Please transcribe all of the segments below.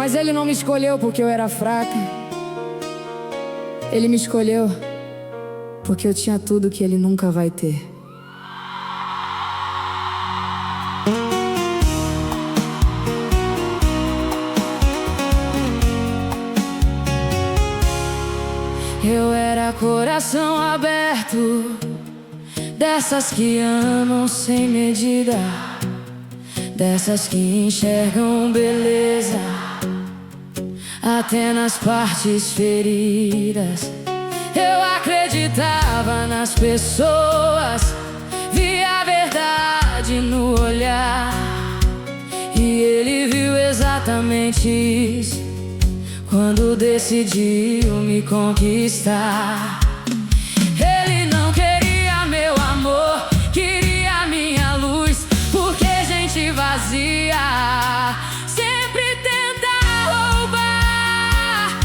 Mas ele não me escolheu porque eu era fraca. Ele me escolheu porque eu tinha tudo que ele nunca vai ter. Eu era coração aberto, dessas que amam sem medida, dessas que enxergam beleza até nas partes feridas. Eu acreditava nas pessoas, via a verdade no olhar, e ele viu exatamente isso quando decidiu me conquistar. Ele não queria meu amor, queria minha luz, porque gente vazia sempre tenta roubar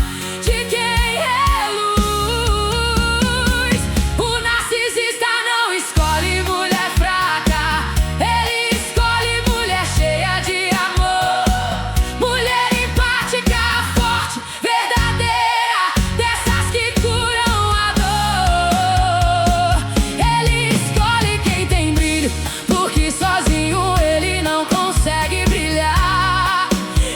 de quem é luz. O narcisista não escolhe mulher fraca, ele escolhe mulher cheia de amor, mulher empática, forte, verdadeira, dessas que curam a dor. Ele escolhe quem tem brilho, porque sozinho ele não consegue brilhar.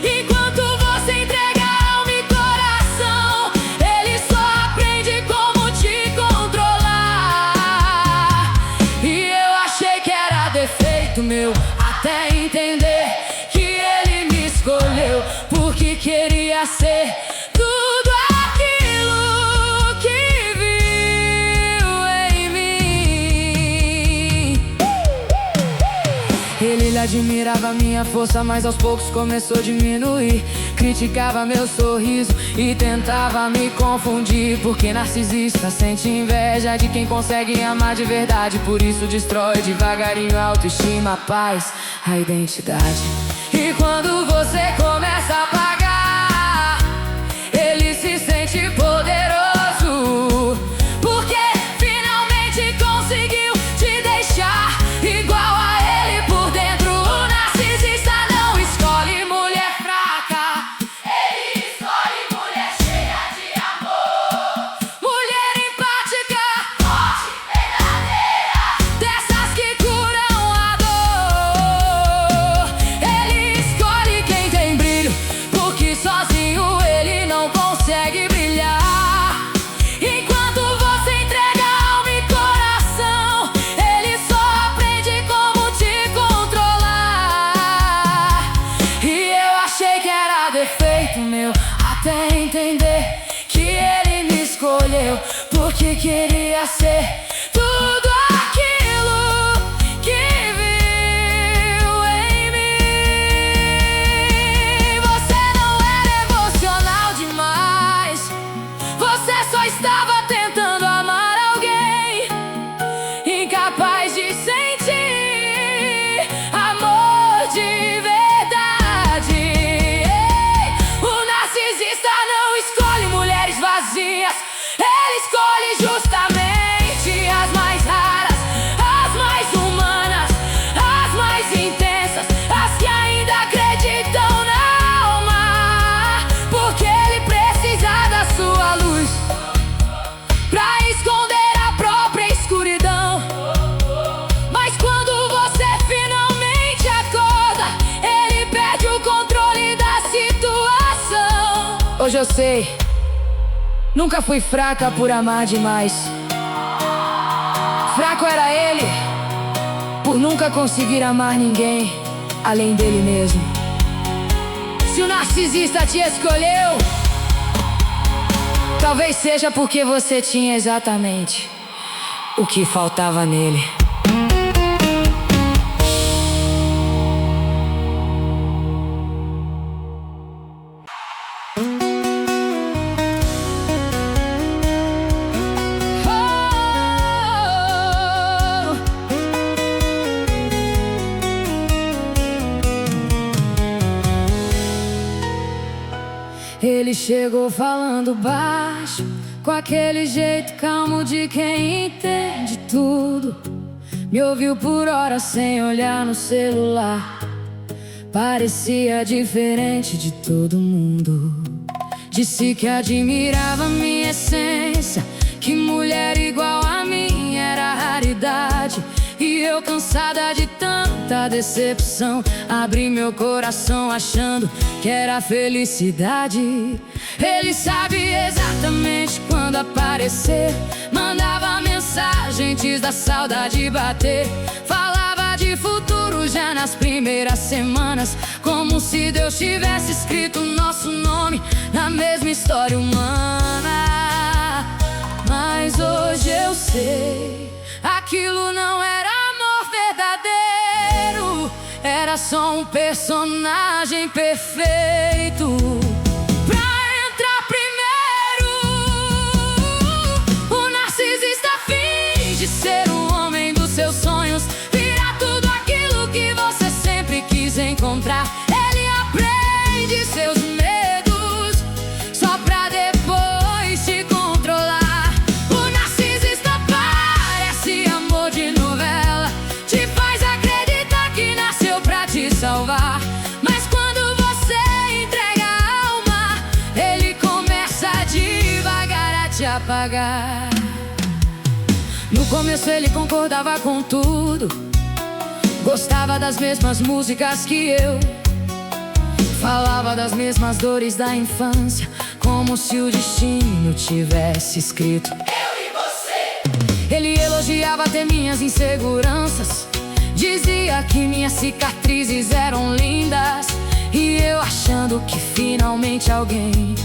Enquanto você entrega alma e coração, ele só aprende como te controlar. E eu achei que era defeito meu, até entender que ele me escolheu porque queria ser tudo aquilo que viu em mim. Ele admirava minha força, mas aos poucos começou a diminuir. Criticava meu sorriso e tentava me confundir, porque narcisista sente inveja de quem consegue amar de verdade. Por isso destrói devagarinho a autoestima, a paz, a identidade. E quando você começa a pagar, ele se sente poderoso, porque finalmente conseguiu te deixar igual a ele por dentro. O narcisista não escolhe mulher fraca, ele escolhe mulher cheia de amor, mulher empática, forte, verdadeira, dessas que curam a dor. Ele escolhe quem tem brilho, porque sozinho ele não consegue brilhar. Enquanto você entrega alma e coração, ele só aprende como te controlar. E eu achei que era defeito meu, até entender que ele me escolheu porque queria ser tudo aquilo que viu em mim. Você não era emocional demais, você só estava tentando amar alguém, incapaz de sentir amor de verdade. Ei, o narcisista não escolhe mulheres vazias, ele escolhe justamente as mais raras, as mais humanas, as mais intensas, as que ainda acreditam na alma, porque ele precisa da sua luz pra esconder a própria escuridão. Mas quando você finalmente acorda, ele perde o controle da situação. Hoje eu sei, nunca fui fraca por amar demais. Fraco era ele por nunca conseguir amar ninguém além dele mesmo. Se o narcisista te escolheu, talvez seja porque você tinha exatamente o que faltava nele. Ele chegou falando baixo, com aquele jeito calmo de quem entende tudo. Me ouviu por horas sem olhar no celular, parecia diferente de todo mundo. Disse que admirava minha essência, que mulher igual a mim era raridade. E eu, cansada de tanta decepção, abri meu coração achando que era felicidade. Ele sabia exatamente quando aparecer, mandava mensagem antes da saudade bater. Falava de futuro já nas primeiras semanas, como se Deus tivesse escrito nosso nome na mesma história humana. Mas hoje eu sei, aquilo não era amor verdadeiro, era só um personagem perfeito. Pra entrar primeiro, o narcisista finge ser o homem dos seus sonhos, virar tudo aquilo que você sempre quis encontrar. Ele aprende seus medos só pra depois te controlar. O narcisista parece amor de novela, te faz acreditar que nasceu pra te salvar. Mas quando você entrega a alma, ele começa devagar a te apagar. No começo ele concordava com tudo, gostava das mesmas músicas que eu, falava das mesmas dores da infância, como se o destino tivesse escrito eu e você. Ele elogiava até minhas inseguranças, dizia que minhas cicatrizes eram lindas, e eu achando que finalmente alguém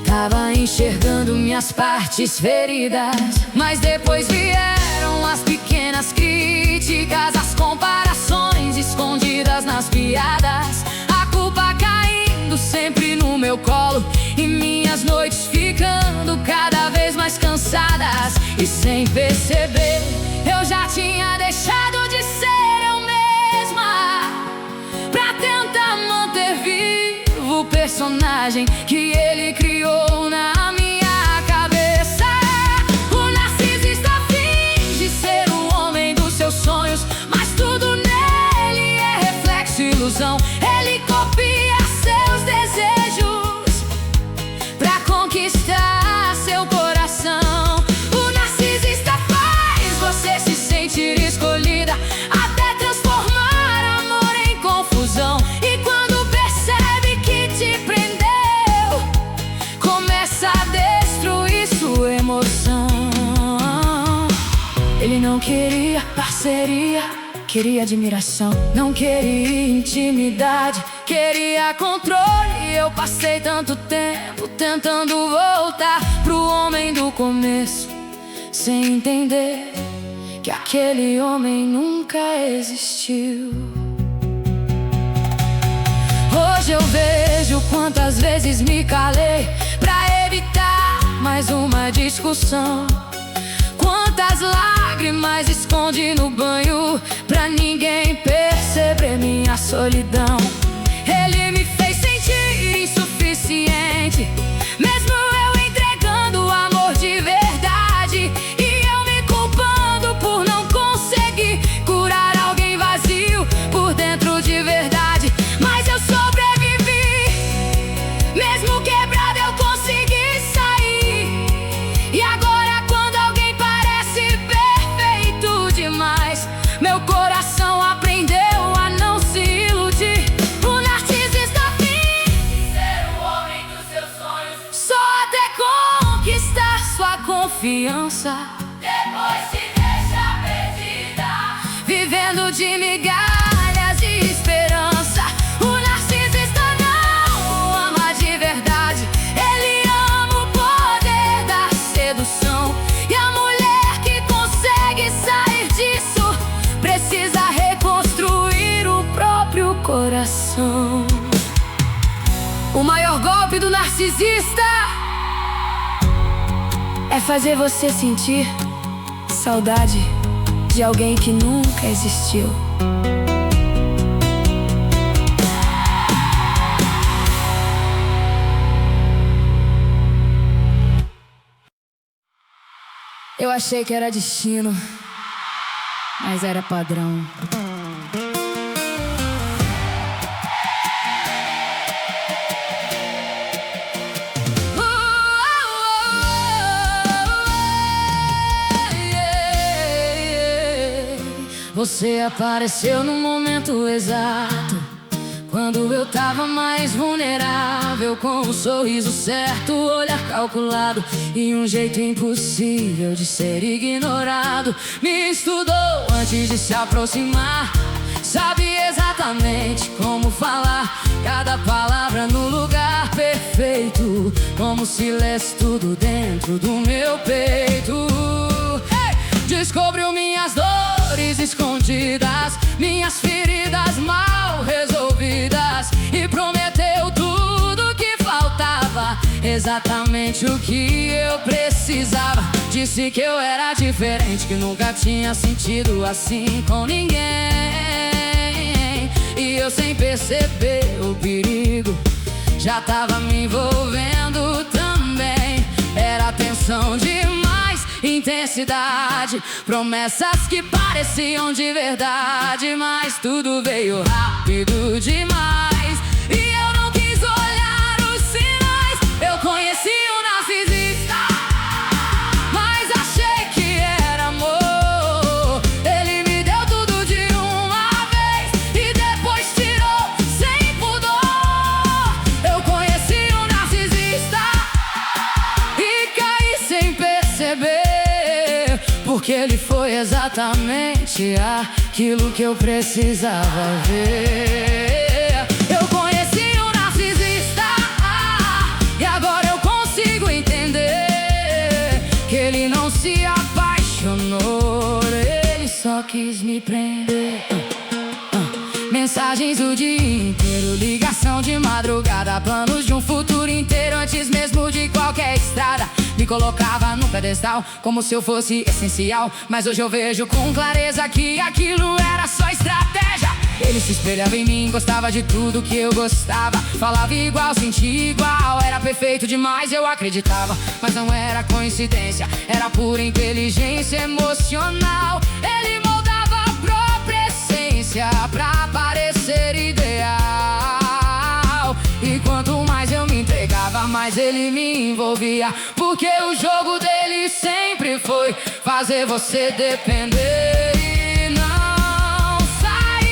tava enxergando minhas partes feridas. Mas depois vieram as pequenas críticas, as comparações escondidas nas piadas, a culpa caindo sempre no meu colo, e minhas noites ficando cada vez mais cansadas. E sem perceber, eu já tinha deixado de ser eu mesma, pra tentar manter vivo o personagem que ele criou na minha cabeça. O narcisista finge ser o homem dos seus sonhos, mas tudo nele é reflexo e ilusão. Ele copia seus desejos pra conquistar seu coração. O narcisista faz você se sentir escolhida, até transformar amor em confusão. E quando percebe que te prendeu, começa a destruir sua emoção. Ele não queria parceria, queria admiração. Não queria intimidade, queria controle. Eu passei tanto tempo tentando voltar pro homem do começo, sem entender que aquele homem nunca existiu. Hoje eu vejo quantas vezes me calei pra evitar mais uma discussão, quantas lágrimas escondi no banho pra ninguém perceber minha solidão. Ele me fez sentir insuficiente, mesmo eu entregando amor de verdade, e eu me culpando por não conseguir curar alguém vazio por dentro de verdade. Mas eu sobrevivi, mesmo quebrado eu consegui sair. E agora quando alguém parece perfeito demais, meu coração aprendeu a não se iludir. O narcisista finge ser o homem dos seus sonhos, só até conquistar sua confiança, depois se deixa perdida, vivendo de migalhas de esperança. O narcisista não ama de verdade, ele ama o poder da sedução. E a mulher que consegue sair disso precisa reconstruir o próprio coração. O maior golpe do narcisista é fazer você sentir saudade de alguém que nunca existiu. Eu achei que era destino, mas era padrão. Você apareceu no momento exato, quando eu tava mais vulnerável, com um sorriso certo, olhar calculado e um jeito impossível de ser ignorado. Me estudou antes de se aproximar, sabe exatamente como falar cada palavra no lugar perfeito, como se lesse tudo dentro do meu peito. Descobriu minhas dores escondidas, minhas feridas mal resolvidas, e prometeu tudo que faltava, exatamente o que eu precisava. Disse que eu era diferente, que nunca tinha sentido assim com ninguém, e eu, sem perceber o perigo, já tava me envolvendo também. Era tensão demais, intensidade, promessas que pareciam de verdade, mas tudo veio rápido demais e eu não quis olhar os sinais. Eu conheci um narcisista, mas achei que era amor. Ele me deu tudo de uma vez e depois tirou sem pudor. Eu conheci um narcisista e caí sem perceber, porque ele foi exatamente aquilo que eu precisava ver. Eu conheci um narcisista e agora eu consigo entender que ele não se apaixonou, ele só quis me prender. Mensagens o dia inteiro, ligação de madrugada, planos de um futuro inteiro antes mesmo de qualquer estrada. Me colocava no pedestal como se eu fosse essencial, mas hoje eu vejo com clareza que aquilo era só estratégia. Ele se espelhava em mim, gostava de tudo que eu gostava, falava igual, sentia igual, era perfeito demais, eu acreditava. Mas não era coincidência, era pura inteligência emocional. Ele moldava a própria essência pra parecer ideal, e quanto mais eu me entregava, mais ele me envolvia, porque o jogo dele sempre foi fazer você depender e não sair.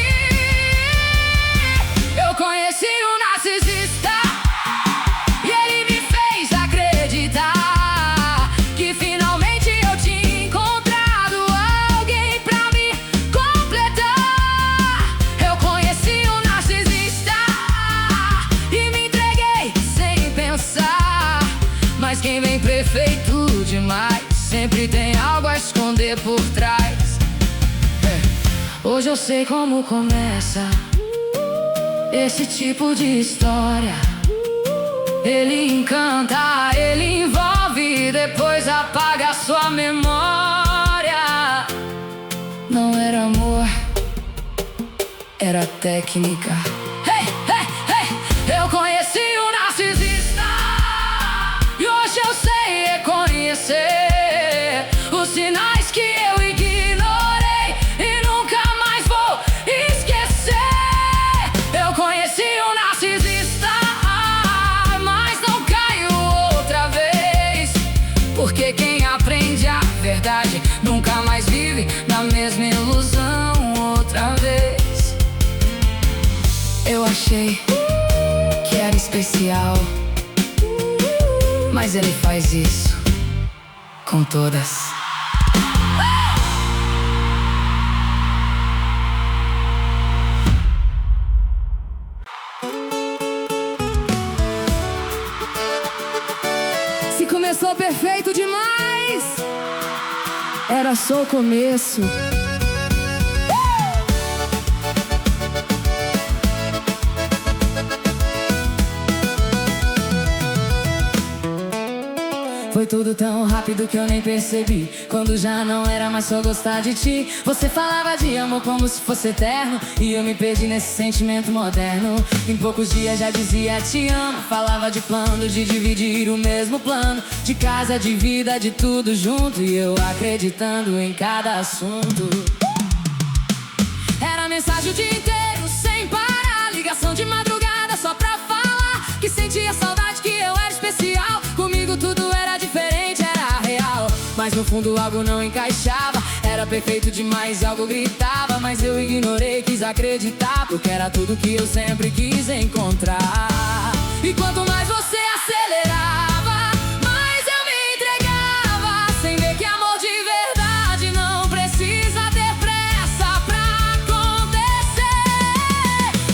Eu conheci um narcisista e ele me fez acreditar que finalmente eu tinha encontrado alguém pra me completar. Eu conheci um narcisista e me entreguei sem pensar, mas quem vem perfeito demais sempre tem algo a esconder por trás. Hoje eu sei como começa esse tipo de história. Ele encanta, ele envolve, depois apaga a sua memória. Não era amor, era técnica. Hey, hey, hey. Eu conheci um narcisista e hoje eu sei reconhecer os sinais que eu ignorei e nunca mais vou esquecer. Eu conheci um narcisista, mas não caio outra vez, porque quem aprende a verdade nunca mais vive na mesma ilusão outra vez. Eu achei que era especial, mas ele faz isso com todas. Se começou perfeito demais, era só o começo. Foi tudo tão rápido que eu nem percebi, quando já não era mais só gostar de ti. Você falava de amor como se fosse eterno, e eu me perdi nesse sentimento moderno. Em poucos dias já dizia te amo, falava de plano de dividir o mesmo plano, de casa, de vida, de tudo junto, e eu acreditando em cada assunto. Era mensagem o dia inteiro, sem parar, ligação de madrugada só pra falar que sentia saudade, que eu era especial. Comigo tudo era diferente, era real, mas no fundo algo não encaixava. Era perfeito demais, algo gritava, mas eu ignorei, quis acreditar, porque era tudo que eu sempre quis encontrar. E quanto mais você acelerava, mais eu me entregava, sem ver que amor de verdade não precisa ter pressa pra acontecer.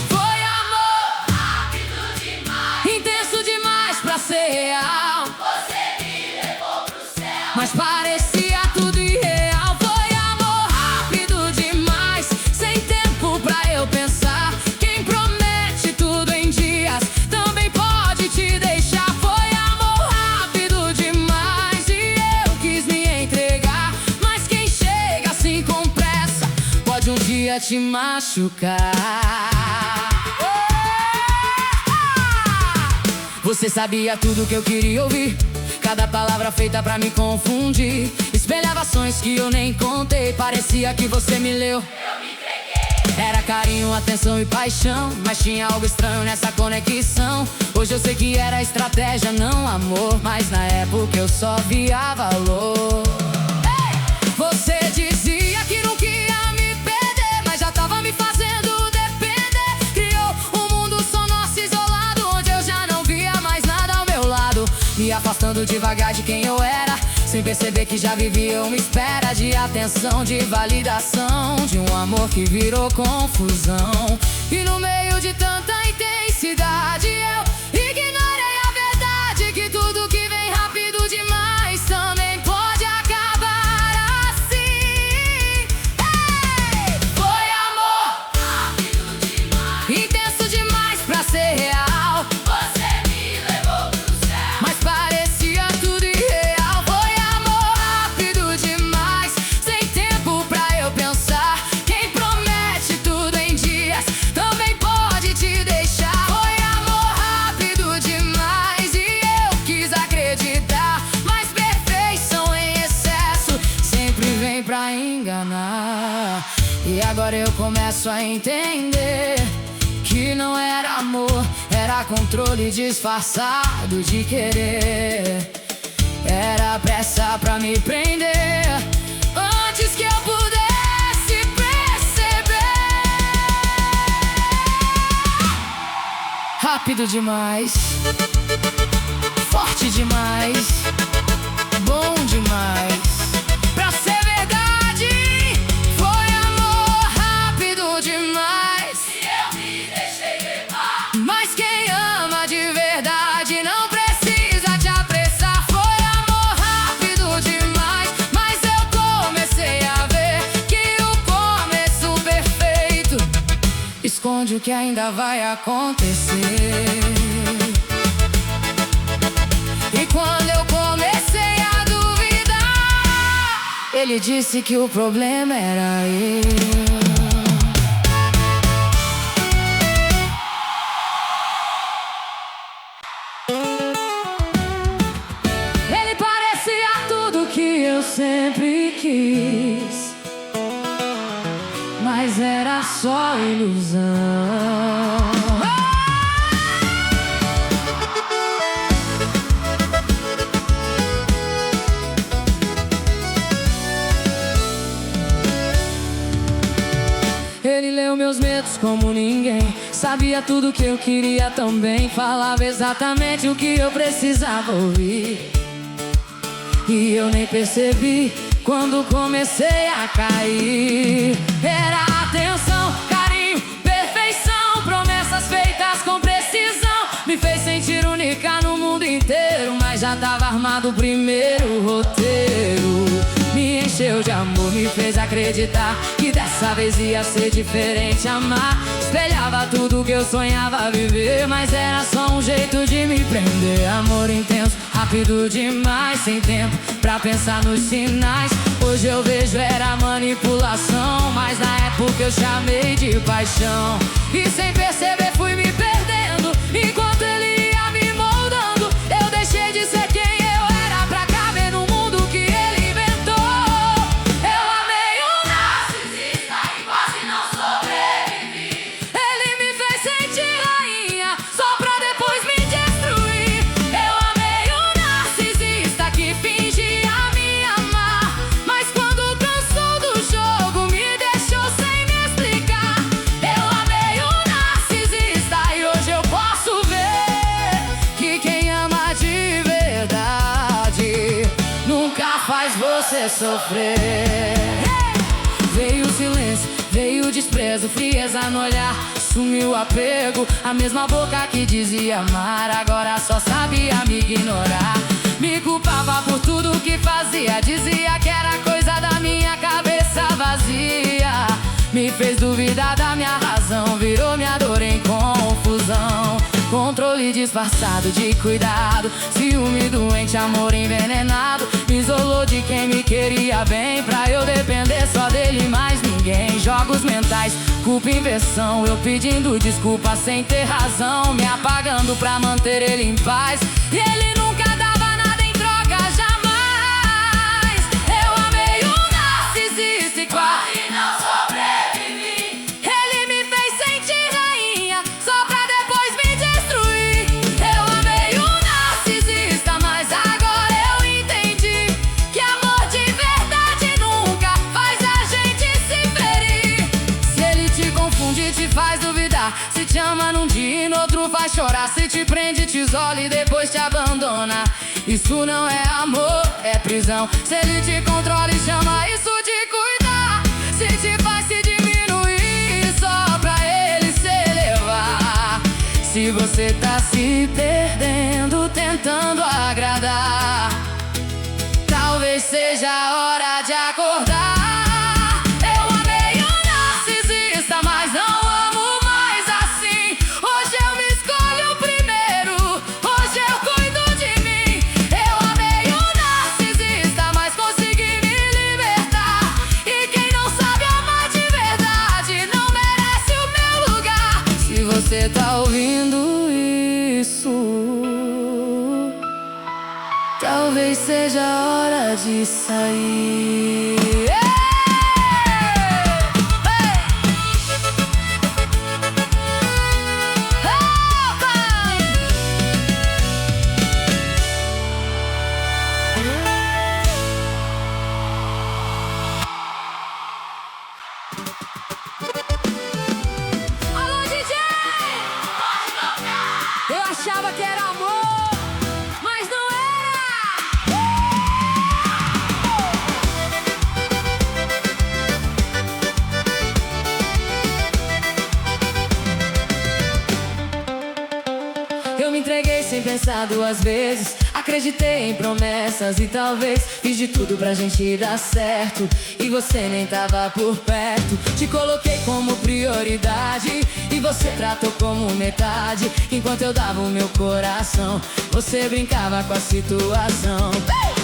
Foi amor rápido demais, intenso demais pra ser real. Você me levou pro céu, mas parecia tudo irreal. Foi amor rápido demais, sem tempo pra eu pensar. Quem promete tudo em dias também pode te deixar. Foi amor rápido demais e eu quis me entregar, mas quem chega assim com pressa pode um dia te machucar. Você sabia tudo que eu queria ouvir, cada palavra feita pra me confundir. Espelhava ações que eu nem contei, parecia que você me leu. Eu me entreguei. Era carinho, atenção e paixão, mas tinha algo estranho nessa conexão. Hoje eu sei que era estratégia, não amor, mas na época eu só via valor. Hey! Você dizia que não queria me perder, mas já tava me fazendo depender. Criou um mundo só nosso isolado, onde eu já não via mais nada ao meu lado, me afastando devagar de quem eu era, sem perceber que já vivia uma espera de atenção, de validação, de um amor que virou confusão. E no meio de tanta intensidade eu ignorei a verdade, que tudo que vem rápido demais também pode acabar assim. Hey! Foi amor rápido demais, intenso demais pra ser real. Você me levou pro céu, mas parecia tudo irreal. Foi amor rápido demais, sem tempo pra eu pensar. Quem promete tudo em dias também pode te deixar. Foi amor rápido demais e eu quis acreditar, mas perfeição em excesso sempre vem pra enganar. E agora eu começo a entender que não era amor, era controle disfarçado de querer. Era pressa pra me prender antes que eu pudesse perceber. Rápido demais, forte demais, bom demais pra ser verdade. Foi amor rápido demais e eu me deixei levar, mas quem ama de verdade não precisa te apressar. Foi amor rápido demais, mas eu comecei a ver que o começo perfeito esconde o que ainda vai acontecer. E quando eu comecei a duvidar, ele disse que o problema era eu. Ele parecia tudo que eu sempre quis, mas era só ilusão. Ele leu meus medos como ninguém, sabia tudo que eu queria também, falava exatamente o que eu precisava ouvir. E eu nem percebi quando comecei a cair. Era atenção, carinho, perfeição, promessas feitas com precisão. Me fez sentir única no mundo inteiro, mas já tava armado o primeiro roteiro. Me encheu de amor, me fez acreditar que dessa vez ia ser diferente. Amar espelhava tudo que eu sonhava viver, mas era só um jeito de me prender. Amor intenso, rápido demais, sem tempo pra pensar nos sinais. Hoje eu vejo era manipulação, mas na época eu chamei de paixão. E sem perceber fui me perdendo, enquanto ele ia me moldando. Eu deixei de ser quem eu era pra caber no mundo que ele inventou. Eu amei um narcisista e quase não sobrevivi. Ele me fez sentir rainha só pra depois me destruir. Eu amei um narcisista que fingia me amar. você sofrer. Veio o silêncio, veio o desprezo, frieza no olhar, sumiu o apego. A mesma boca que dizia amar, agora só sabia me ignorar. Me culpava por tudo que fazia, dizia que era coisa da minha cabeça vazia. Me fez duvidar da minha razão, virou minha dor em confusão. Controle disfarçado de cuidado, ciúme doente, amor envenenado. Me isolou de quem me queria bem, pra eu depender só dele, mais ninguém. Jogos mentais, culpa inversão, eu pedindo desculpa sem ter razão, me apagando pra manter ele em paz. E ele nunca dava nada em troca, jamais. Eu amei um narcisista e quase não sobrevivi. Ele me fez sentir rainha, só pra depois me destruir. Eu amei um narcisista, mas agora eu entendi que amor de verdade nunca faz a gente se ferir. Se ele te confunde, te faz duvidar, se te ama num dia e no outro faz chorar, se te prende, te isola e depois te abandona. Isso não é amor, é prisão. Se ele te controla e chama isso de cuidar, se te faz se diminuir só pra ele se elevar. Se você tá se perdendo tentando agradar, talvez seja a hora de acordar. Eu amei um narcisista, mas não amo mais assim. Hoje eu me escolho primeiro, hoje eu cuido de mim. Eu amei um narcisista, mas consegui me libertar. E quem não sabe amar de verdade não merece o meu lugar. Se você tá ouvindo isso, talvez seja a hora de sair. Alô, DJ! Eu achava que era amor, mas não era. Eu me entreguei sem pensar duas vezes, acreditei em promessas e talvez fiz de tudo pra gente dar certo, e você nem tava por perto. Te coloquei como prioridade e você tratou como metade. Enquanto eu dava o meu coração, você brincava com a situação.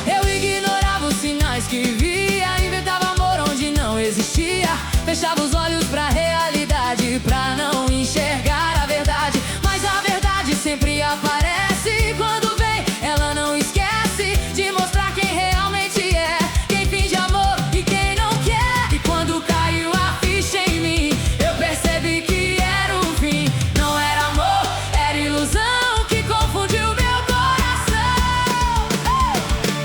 Eu ignorava os sinais que via, inventava amor onde não existia, fechava os olhos pra realidade, pra não enxergar a verdade. Mas a verdade sempre aparece, quando vem ela não esquece de mostrar quem realmente é, quem finge amor e quem não quer. E quando caiu a ficha em mim, eu percebi que era o fim. Não era amor, era ilusão que confundiu meu coração.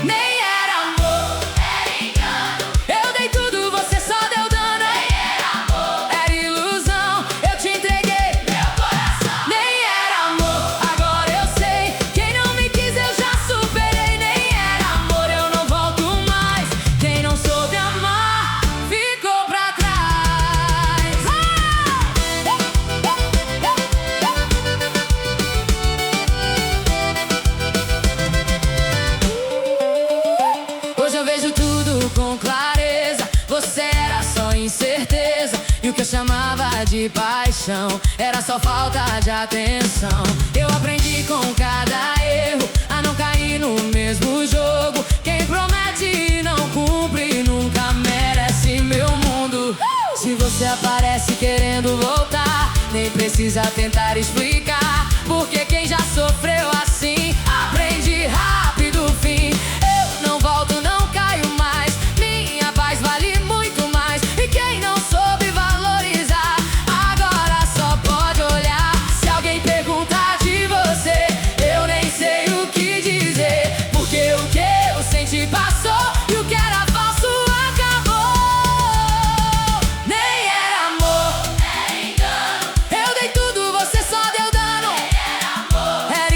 Nem era amor, era engano. Eu dei tudo, você só deu dano. Nem era amor, era ilusão, eu te entreguei meu coração. Nem era amor, agora eu sei, quem não me quis eu já superei. Nem era amor, eu não volto mais, quem não soube amar ficou pra trás. Hoje eu vejo tudo com clareza, você era só incerteza, e o que eu chamava de paixão era só falta de atenção. Eu aprendi com cada erro a não cair no mesmo jogo. Quem promete e não cumpre nunca merece meu mundo. Se você aparece querendo voltar, nem precisa tentar explicar, porque quem já sofreu assim aprende rápido o fim. Eu não volto, não caio mais, minha paz vale muito mais. E quem não soube valorizar, agora só pode olhar. Se alguém perguntar de você, eu nem sei o que dizer, porque o que eu senti passou e o que era falso acabou. Nem era amor, era engano. Eu dei tudo, você só deu dano. Nem era amor, era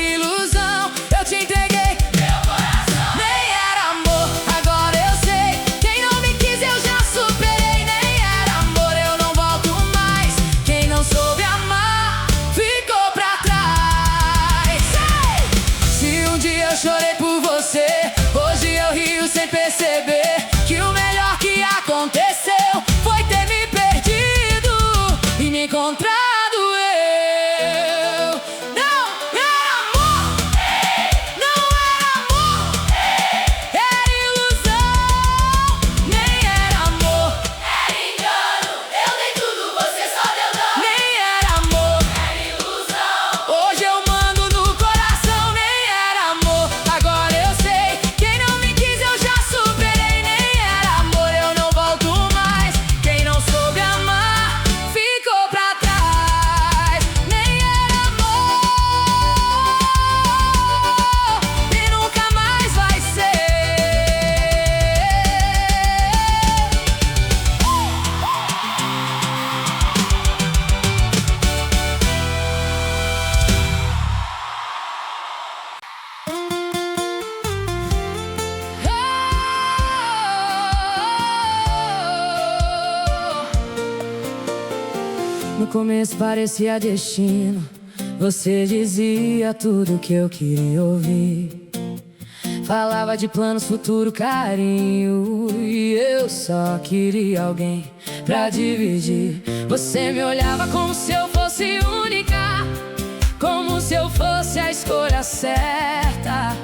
No começo parecia destino, você dizia tudo que eu queria ouvir. Falava de planos, futuro, carinho, e eu só queria alguém pra dividir. Você me olhava como se eu fosse única, como se eu fosse a escolha certa.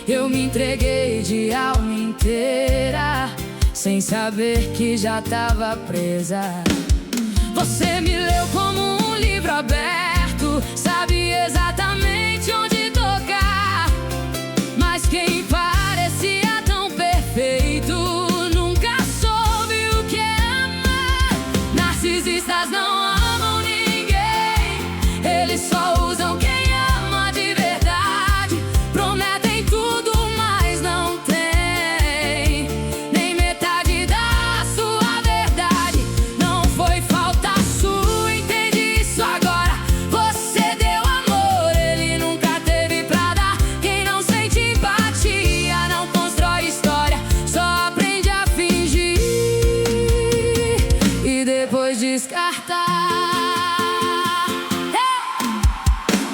Eu me entreguei de alma inteira, sem saber que já tava presa. Você me leu como um livro aberto, sabia exatamente onde tocar. Mas quem parecia tão perfeito nunca soube o que é amar. Narcisistas não amam ninguém, eles só usam quem ama de verdade. Prometem tudo, mas não tem nem metade da sua verdade. Não foi falta sua, entende isso agora. Você deu amor, ele nunca teve pra dar. Quem não sente empatia não constrói história, só aprende a fingir e depois descartar.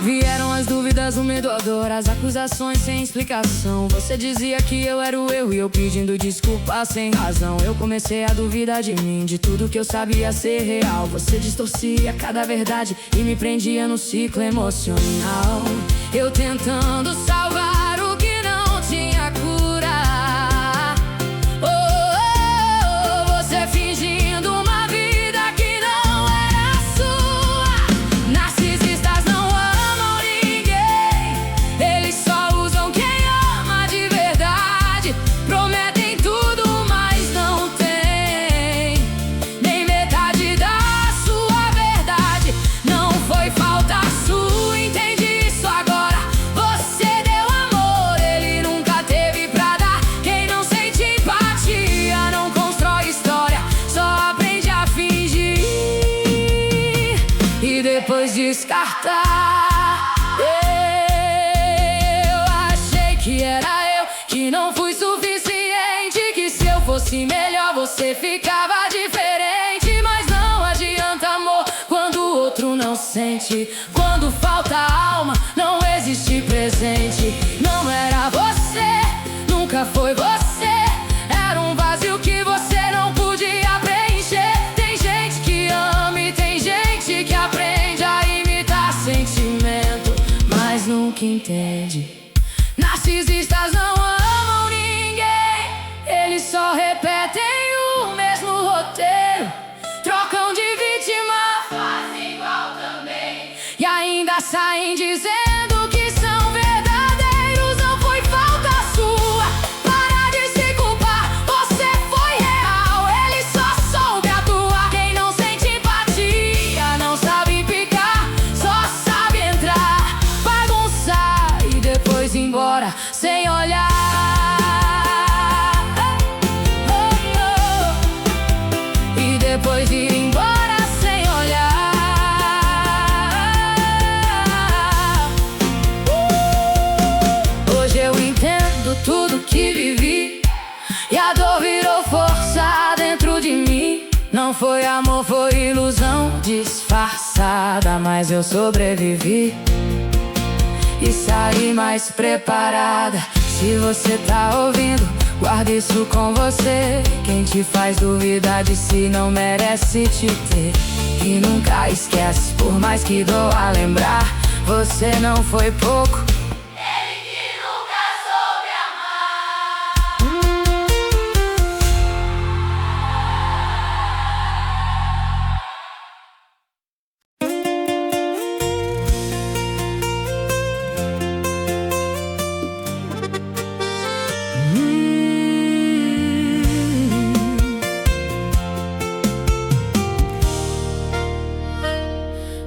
Vieram as dúvidas, o medo, a dor, as acusações sem explicação. Você dizia que eu era o erro e eu pedindo desculpa sem razão. Eu comecei a duvidar de mim, de tudo que eu sabia ser real. Você distorcia cada verdade e me prendia no ciclo emocional. Eu tentando salvar o que não tinha cura. Oh, oh, oh, você fingindo uma vida que não era sua. Narcisistas não amam ninguém, eles só usam quem ama de verdade. Prometem tudo, mas não tem nem metade da sua verdade. Não foi falta sua, entende isso agora. Você deu amor, ele nunca teve pra dar. Quem não sente empatia não constrói história, só aprende a fingir e depois descartar. Eu achei que era eu, que não fui suficiente, que se eu fosse melhor você ficava diferente. Mas não adianta amor quando o outro não sente. Quando falta alma não existe presente. Não era você, nunca foi você. Era um vazio que você não podia preencher. Tem gente que ama e tem gente que aprende a imitar sentimento, mas nunca entende. Narcisistas não amam ninguém, eles só repetem o mesmo roteiro. Trocam de vítima, fazem igual também, e ainda saem dizendo que são verdadeiros. Não foi falta sua, para de se culpar. Você foi real, ele só soube atuar. Quem não sente empatia não sabe picar, só sabe entrar, bagunçar e depois ir embora sem olhar. E depois ir embora sem olhar. Hoje eu entendo tudo que vivi, e a dor virou força dentro de mim. Não foi amor, foi ilusão disfarçada, mas eu sobrevivi e saí mais preparada. Se você tá ouvindo, guarda isso com você. Quem te faz duvidar de si não merece te ter. E nunca esquece, por mais que doa lembrar, você não foi pouco, ele que nunca soube amar.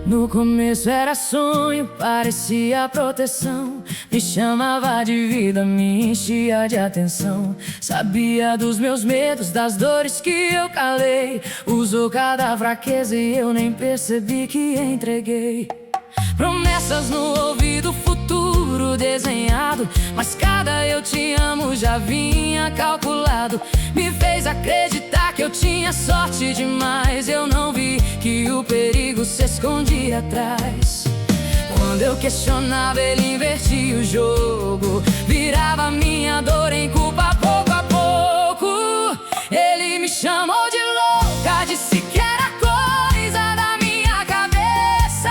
No começo era sonho, parecia proteção. Me chamava de vida, me enchia de atenção. Sabia dos meus medos, das dores que eu calei. Usou cada fraqueza e eu nem percebi que entreguei. Promessas no ouvido, futuro desenhado, mas cada eu te amo já vinha calculado. Me fez acreditar que eu tinha sorte demais. Eu não vi que o perigo atrás. Quando eu questionava, ele invertia o jogo, virava minha dor em culpa pouco a pouco. Ele me chamou de louca, disse que era coisa da minha cabeça,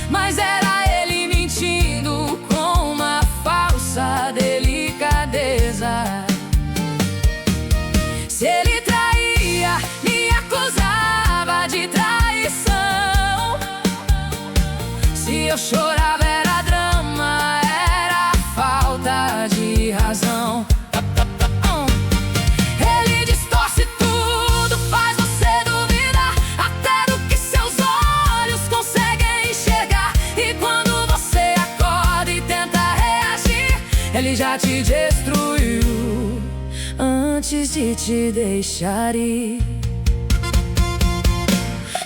mas era ele mentindo com uma falsa delicadeza. Se ele traía, me acusava de traição. Se eu chorava era drama, era falta de razão. Ele distorce tudo, faz você duvidar até do que seus olhos conseguem enxergar. E quando você acorda e tenta reagir, ele já te destruiu antes de te deixar ir.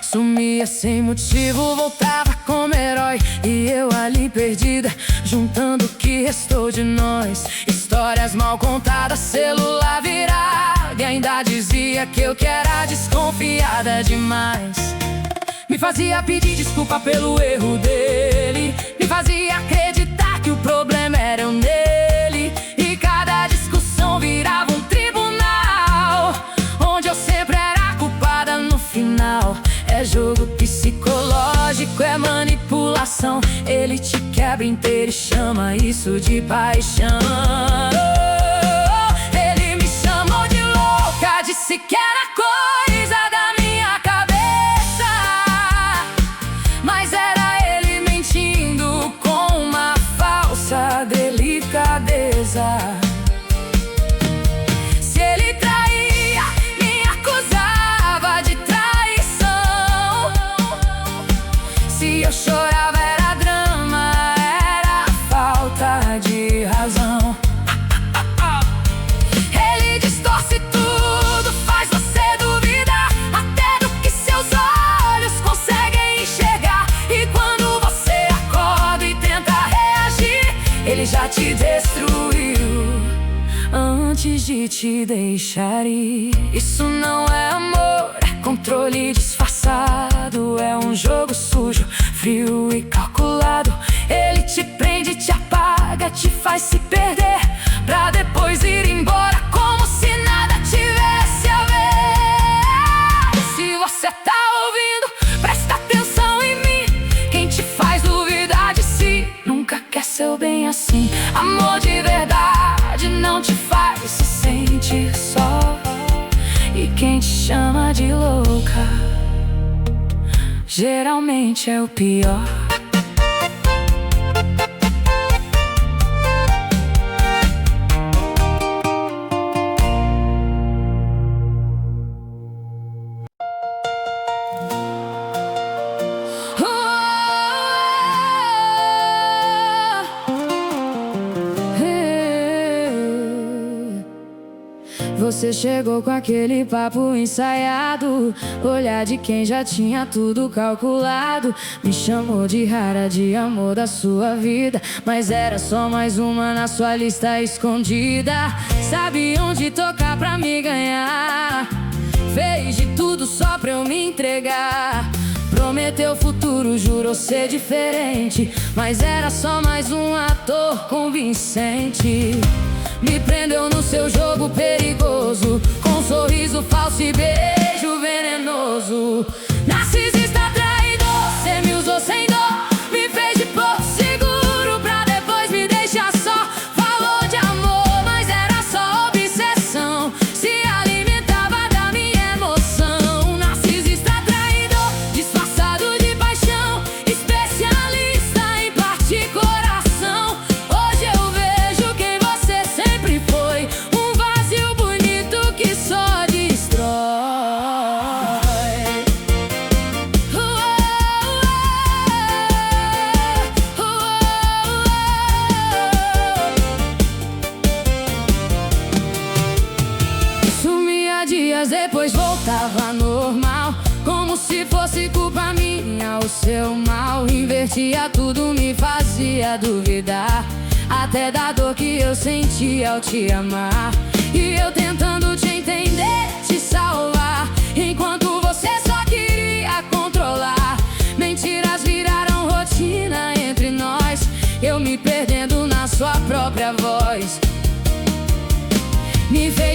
Sumia sem motivo, voltava como herói, e eu ali perdida, juntando o que restou de nós. Histórias mal contadas, celular virado, e ainda dizia que eu que era desconfiada demais. Me fazia pedir desculpa pelo erro dele, me fazia acreditar que o problema era eu nele. E cada discussão virava um tribunal, onde eu sempre era culpada no final. É jogo psicológico, é manipulação. Ele te quebra inteiro e chama isso de paixão. Ele me chamou de louca, disse que era coisa da minha cabeça, mas era ele mentindo com uma falsa delicadeza. Se ele traía, me acusava de traição. Se eu chorava era drama, era falta de razão. Ele distorce tudo, faz você duvidar até do que seus olhos conseguem enxergar. E quando você acorda e tenta reagir, ele já te destruiu antes de te deixar ir. Isso não é amor, é controle disfarçado. É um jogo sujo, frio e calculado. Ele te prende, te apaga, te faz se perder, pra depois ir embora como se nada tivesse a ver. Se você tá ouvindo, presta atenção em mim. Quem te faz duvidar de si nunca quer seu bem assim. Amor de verdade não te faz se sentir só, e quem te chama de louca geralmente é o pior. Você chegou com aquele papo ensaiado, olhar de quem já tinha tudo calculado. Me chamou de rara, de amor da sua vida, mas era só mais uma na sua lista escondida. Sabe onde tocar pra me ganhar, fez de tudo só pra eu me entregar. Prometeu futuro, jurou ser diferente, mas era só mais um ator convincente. Me prendeu no seu jogo perigoso, com um sorriso falso e beijo venenoso. Narcisista traidor, cê me usou sem dó, me fez de porto seguro pra depois me deixar só. Falou de amor, mas era só obsessão, se alimentava da minha emoção. Narcisista traidor, disfarçado de paixão, especialista em partir coração. Hoje eu vejo quem você sempre foi, um vazio bonito que só destrói. Sumia dias depois voltava normal, como se fosse culpa minha o seu mal. Invertia tudo, me fazia duvidar até da dor que eu sentia ao te amar. E eu tentando te entender, te salvar, enquanto você só queria controlar.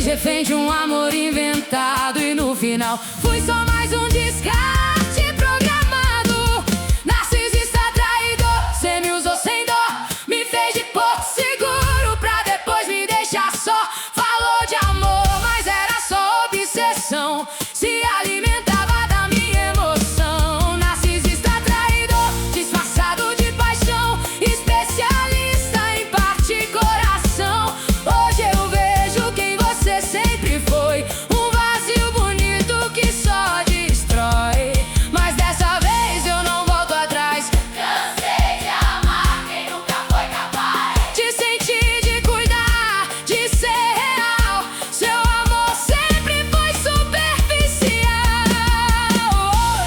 Defende um amor inventado e no final fui só mais um descarte programado. Narcisista traidor, cê me usou sem dó, me fez de porto seguro pra depois me deixar só. Falou de amor, mas era só obsessão, se alimentava da minha emoção. Narcisista traidor, disfarçado de paixão, especialista em partir coração. Hoje eu vejo quem você sempre foi, um vazio bonito que só destrói. Mas dessa vez eu não volto atrás. Cansei de amar quem nunca foi capaz de sentir, de cuidar, de ser real. Seu amor sempre foi superficial.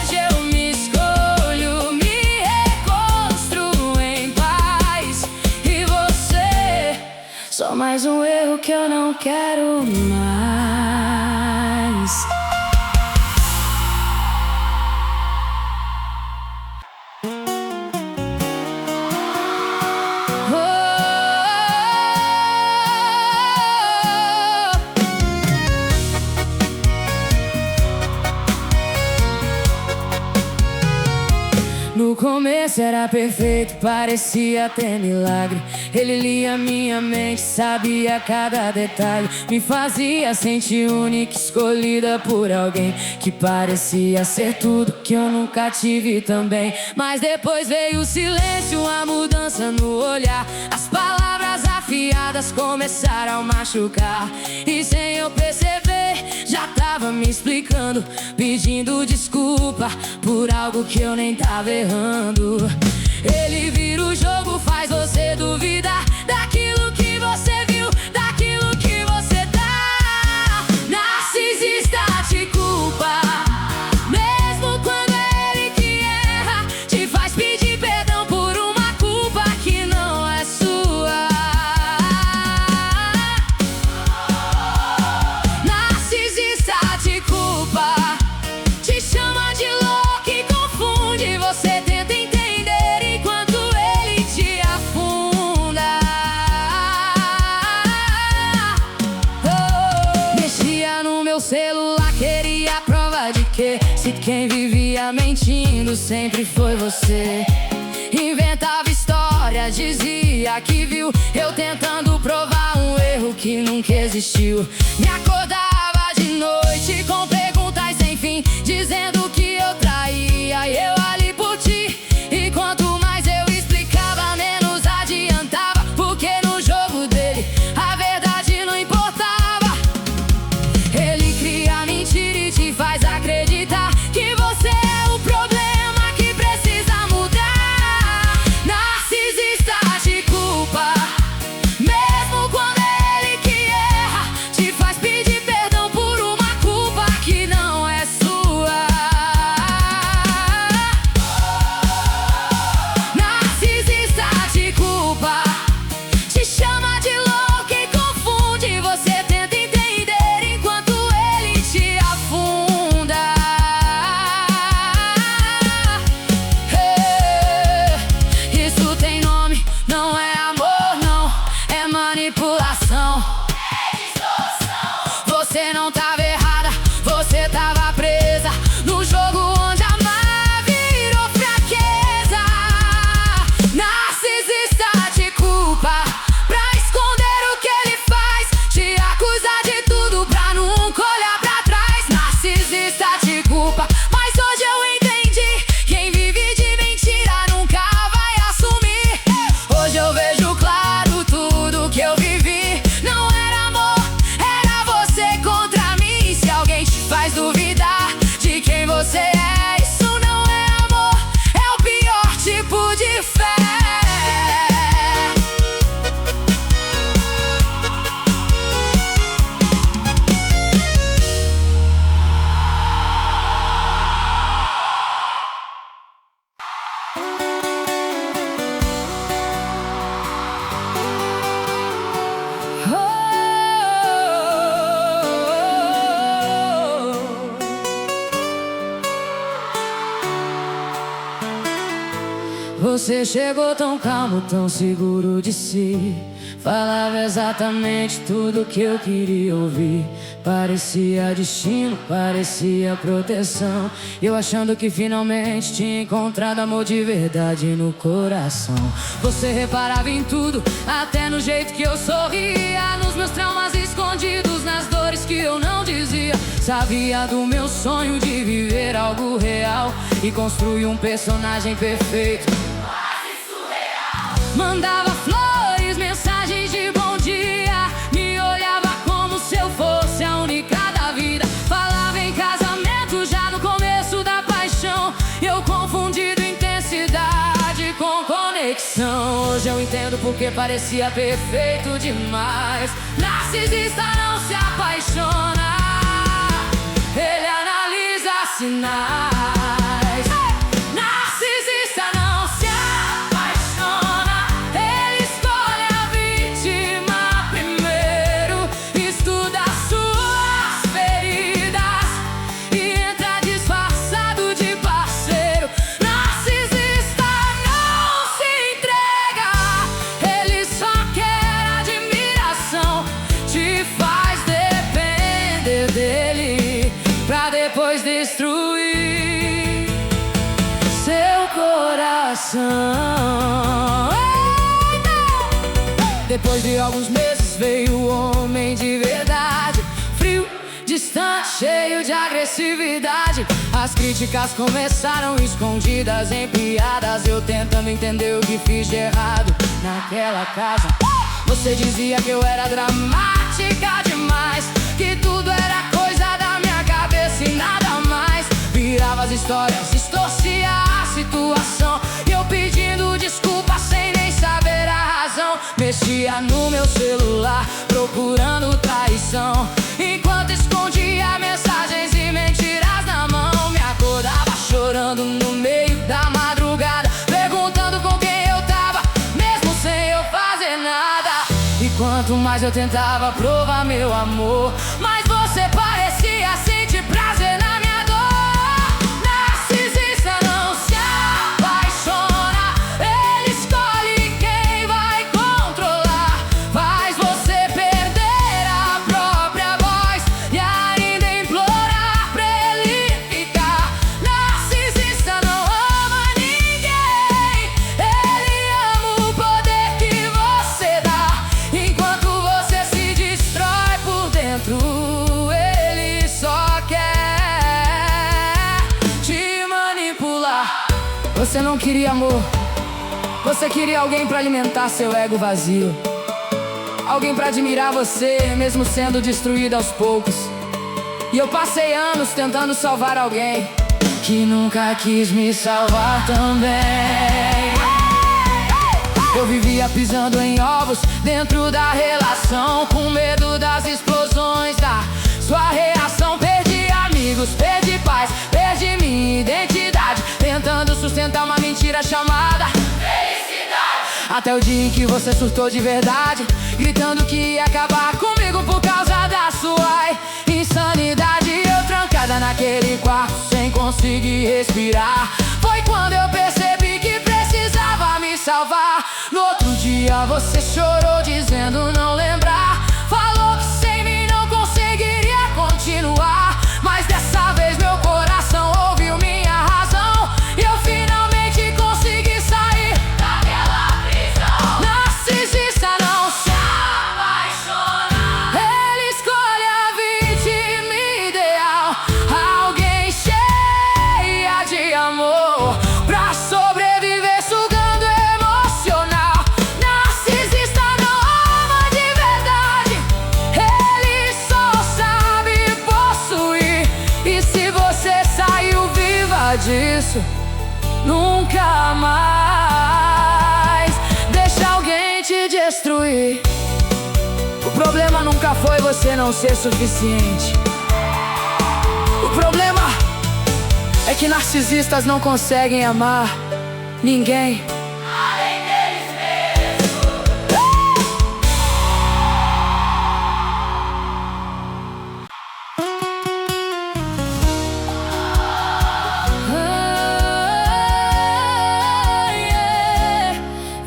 Hoje eu me escolho, me reconstruo em paz. E você, só mais um erro que eu não quero mais. No começo era perfeito, parecia até milagre. Ele lia minha mente, sabia cada detalhe, me fazia sentir única, escolhida por alguém que parecia ser tudo que eu nunca tive também. Mas depois veio o silêncio, a mudança no olhar, as palavras afiadas começaram a machucar. E sem eu perceber, já tava me explicando, pedindo desculpa por algo que eu nem tava errando. Ele vira o jogo, faz você duvidar daquilo que você viu, daquilo que você dá. Narcisista te culpa, mesmo quando é ele que erra, te faz pedir perdão por uma culpa que não é sua. Narcisista te culpa, te chama de louco e confunde. Você tenta entender enquanto ele te afunda. Mexia no meu celular, queria prova de que se quem vivia mentindo sempre foi você. Inventava história, dizia que viu eu tentando provar um erro que nunca existiu. Me acordava de noite com perguntas sem fim, dizendo que eu traía e eu ali por ti. E quanto mais eu explicava, menos adiantava, porque no jogo dele a verdade não importava. Ele cria mentira e te faz acreditar que você é o problema que precisa mudar. Narcisista te culpa, mesmo quando é ele que erra, te faz pedir perdão por uma culpa que não é sua. Narcisista te culpa, te chama de louco e confunde. Você tenta entender enquanto ele te afunda. Isso tem nome, não é amor, não, é manipulação. Você não tava errada, você tava presa no jogo onde amar virou fraqueza. Narcisista te culpa, pra esconder o que ele faz, te acusa de tudo pra nunca olhar pra trás. Narcisista te culpa, mas hoje eu entendi, quem vive de mentira nunca vai assumir. Hoje eu vejo claro, tudo que eu vivi não era amor, era você contra mim. Se alguém te faz duvidar de quem você é, isso não é amor, é o pior tipo de fé. Você chegou tão calmo, tão seguro de si, Falava exatamente tudo que eu queria ouvir. Parecia destino, parecia proteção. Eu achando que finalmente tinha encontrado amor de verdade no coração. Você reparava em tudo, até no jeito que eu sorria, nos meus traumas escondidos, nas dores que eu não dizia. Sabia do meu sonho de viver algo real e construir um personagem perfeito, quase surreal. Mandava flores, mensagens de bom dia, me olhava como se eu fosse a única da vida. Falava em casamento já no começo da paixão, eu confundido intensidade com conexão. Hoje eu entendo porque parecia perfeito demais. Narcisista não se apaixona, ele analisa sinais. Narcisista não se apaixona, ele escolhe a vítima primeiro, estuda suas feridas e entra disfarçado de parceiro. Narcisista não se entrega, ele só quer admiração, te faz depender dele pra depois destruir seu coração. Depois de alguns meses veio o homem de verdade, frio, distante, cheio de agressividade. As críticas começaram escondidas em piadas, eu tentando entender o que fiz de errado naquela casa. Você dizia que eu era dramática demais, que tudo era coisa da minha cabeça e nada mais. Virava as histórias, distorcia a situação, e eu pedindo desculpa sem nem saber a razão. Mexia no meu celular procurando traição, enquanto escondia mensagens e mentiras na mão. Me acordava chorando no meio da madrugada, perguntando com quem eu tava, mesmo sem eu fazer nada. E quanto mais eu tentava provar meu amor, mais você parecia sentir prazer na minha dor. Narcisista não se apaixona, ele escolhe quem vai controlar, faz você perder a própria voz e ainda implorar pra ele ficar. Narcisista não ama ninguém, ele ama o poder que você dá. Enquanto você se destrói por dentro, ele só quer te manipular. Você não queria amor, você queria alguém pra alimentar seu ego vazio, alguém pra admirar você, mesmo sendo destruído aos poucos. E eu passei anos tentando salvar alguém que nunca quis me salvar também. Eu vivia pisando em ovos dentro da relação, com medo das explosões da sua reação. Perdi amigos, perdi paz, perdi minha identidade, tentando sustentar uma mentira chamada felicidade. Até o dia em que você surtou de verdade, gritando que ia acabar comigo por causa da sua insanidade. Eu trancada naquele quarto sem conseguir respirar, foi quando eu percebi que precisava me salvar. No outro dia você chorou dizendo não lembrar, falou que sem mim não conseguiria continuar. Mas dessa vez meu coração ouviu minha razão, e eu finalmente consegui sair daquela prisão. Narcisista não se apaixona, ele escolhe a vítima ideal, alguém cheia de amor pra sobreviver sugando emocional. Narcisista não ama de verdade, ele só sabe possuir. E se você saiu viva disso, nunca mais deixa alguém te destruir. O problema nunca foi você não ser suficiente, o problema é que narcisistas não conseguem amar ninguém além deles mesmos.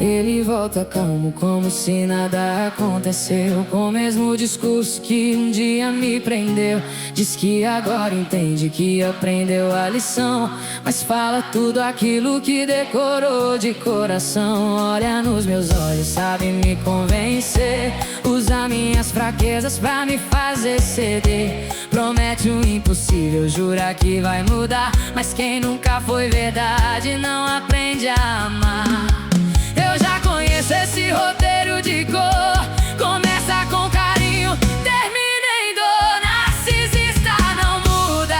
Ele volta. volta calmo, como se nada aconteceu, com o mesmo discurso que um dia me prendeu. Diz que agora entende que aprendeu a lição, mas fala tudo aquilo que decorou de coração. Olha nos meus olhos, sabe me convencer, usa minhas fraquezas pra me fazer ceder. Promete o impossível, jura que vai mudar, mas quem nunca foi verdade não aprende a amar. Eu já conheço esse roteiro de cor, começa com carinho, termina em dor. Narcisista não muda,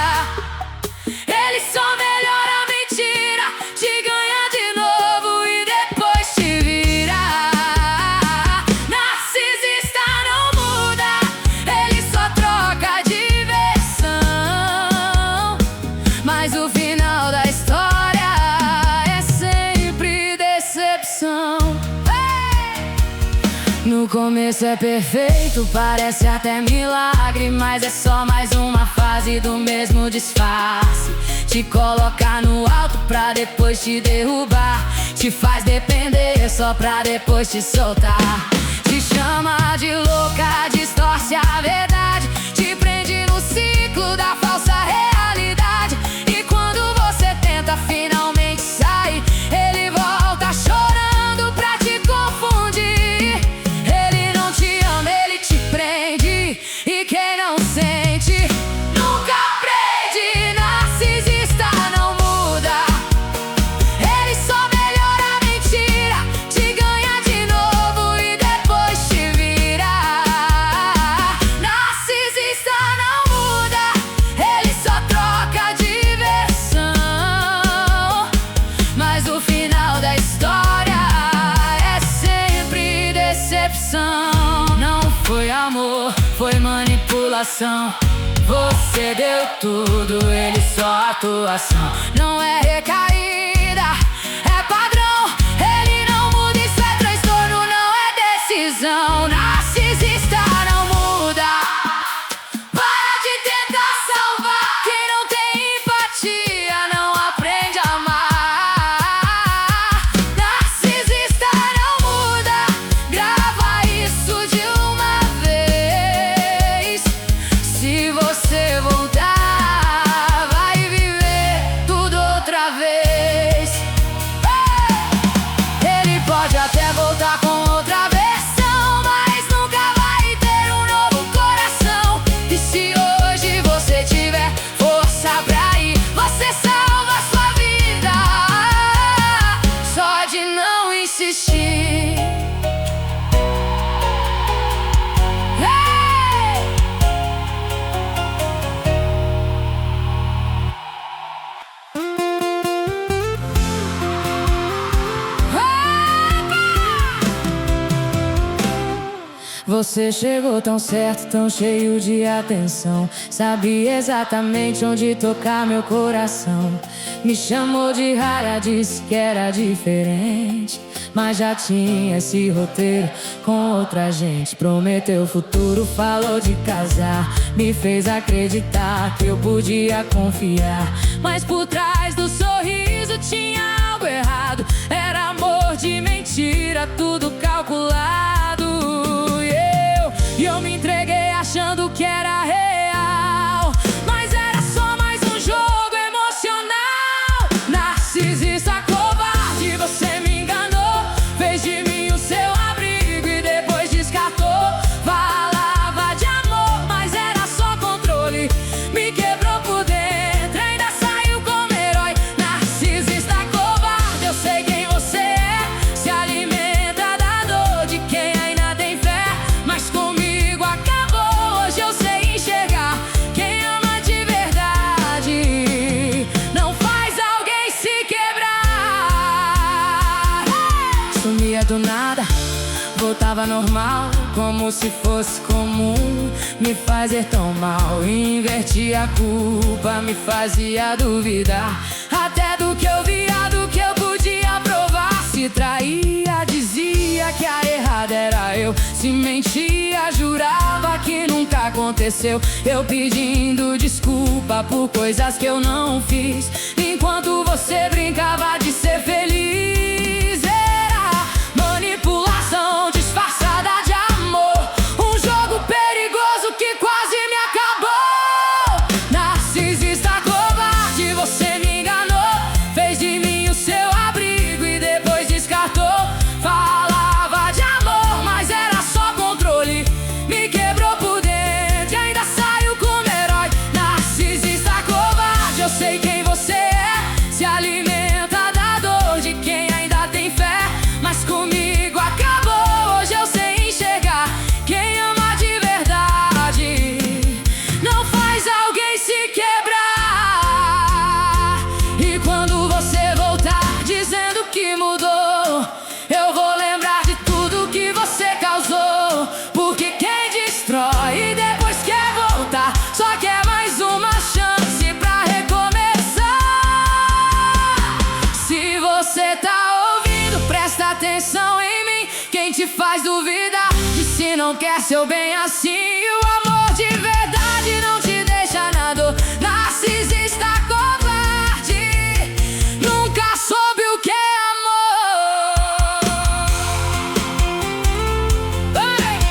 ele só melhora a mentira, te ganha de novo e depois te vira. Narcisista não muda, ele só troca diversão, mas o final da história é sempre decepção. No começo é perfeito, parece até milagre, mas é só mais uma fase do mesmo disfarce. Te coloca no alto pra depois te derrubar, te faz depender só pra depois te soltar. Te chama de louca, distorce a verdade, te prende no ciclo da falsa realidade. E quando você tenta finalmente sair, ele volta chorando pra te confundir. Ele não te ama, ele te prende, e quem não sente nunca aprende. Narcisista não muda, ele só melhora a mentira, te ganha de novo e depois te vira. Narcisista não muda, ele só troca diversão, mas o final da história é sempre decepção. Não foi amor, foi manipulação. Você deu tudo, ele só atuação. Não é recaída, é padrão. Ele não muda, isso é transtorno, não é decisão. Narcisista não muda, para de tentar salvar. Quem não tem empatia não aprende a amar. Narcisista não muda, grava isso de uma vez. Se você voltar, vai viver tudo outra vez. Ele pode até voltar com outra versão, mas nunca vai ter um novo coração. E se hoje você tiver força pra ir, você salva sua vida só de não insistir. Hey! Você chegou tão certo, tão cheio de atenção, sabia exatamente onde tocar meu coração. Me chamou de rara, disse que era diferente, mas já tinha esse roteiro com outra gente. Prometeu futuro, falou de casar, me fez acreditar que eu podia confiar. Mas por trás do sorriso tinha algo errado, era amor de mentira, tudo calculado. E eu me entreguei achando que era real, mas era só mais um jogo emocional. Narcisista covarde, você me enganou, fez de mim o seu abrigo e depois descartou. Falava de amor, mas era só controle, me quebrou por dentro, ainda saiu como herói. Narcisista covarde, eu sei quem você é, se alimenta da dor de quem ainda tem fé. Mas comigo acabou, hoje eu sei enxergar, quem ama de verdade não faz alguém se quebrar. Sumia do nada, voltava normal, como se fosse comum me fazer tão mal. Invertia a culpa, me fazia duvidar até do que eu via, do que eu podia provar. Se traía, dizia que a errada era eu, se mentia, jurava que nunca aconteceu. Eu pedindo desculpa por coisas que eu não fiz, enquanto você brincava de ser feliz. Era manipulação. você é. Se alimenta da dor de quem ainda tem fé. Mas comigo acabou, hoje eu sei enxergar. Quem ama de verdade não faz alguém se quebrar. E quando você voltar dizendo que mudou, eu vou lembrar de tudo que você causou. Porque quem destrói e depois quer voltar só quer mais uma chance pra recomeçar. Se você tá ouvindo, presta atenção em mim. Quem te faz duvidar de se não quer seu bem assim? E o amor de verdade não te deixa na dor. Narcisista covarde nunca soube o que é amor. Ei!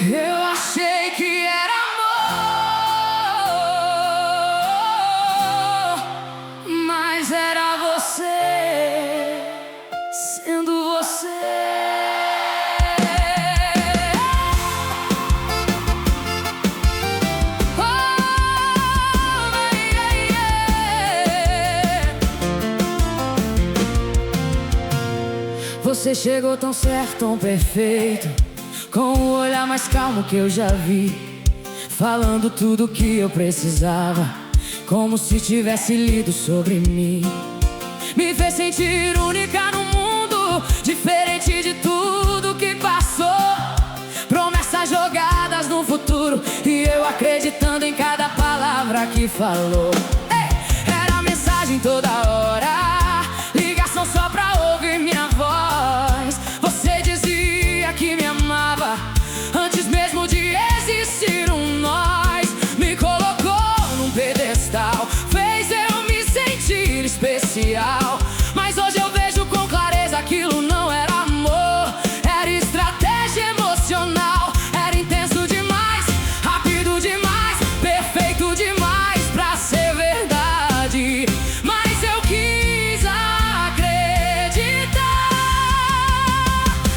Eu achei que era amor, mas era você sendo você. Oh, yeah, yeah. Você chegou tão certo, tão perfeito, com o olhar mais calmo que eu já vi, falando tudo que eu precisava, como se tivesse lido sobre mim. Me fez sentir única no mundo, diferente de tudo que passou. Promessas jogadas no futuro e eu acreditando em cada palavra que falou. Ei! Era mensagem toda hora, ligação só pra ouvir minha voz. Você dizia que me amava antes mesmo de existir um nós. Me colocou num pedestal, fez eu me sentir especial. Mas hoje eu vejo com clareza, aquilo não era amor, era estratégia emocional. Era intenso demais, rápido demais, perfeito demais pra ser verdade. Mas eu quis acreditar.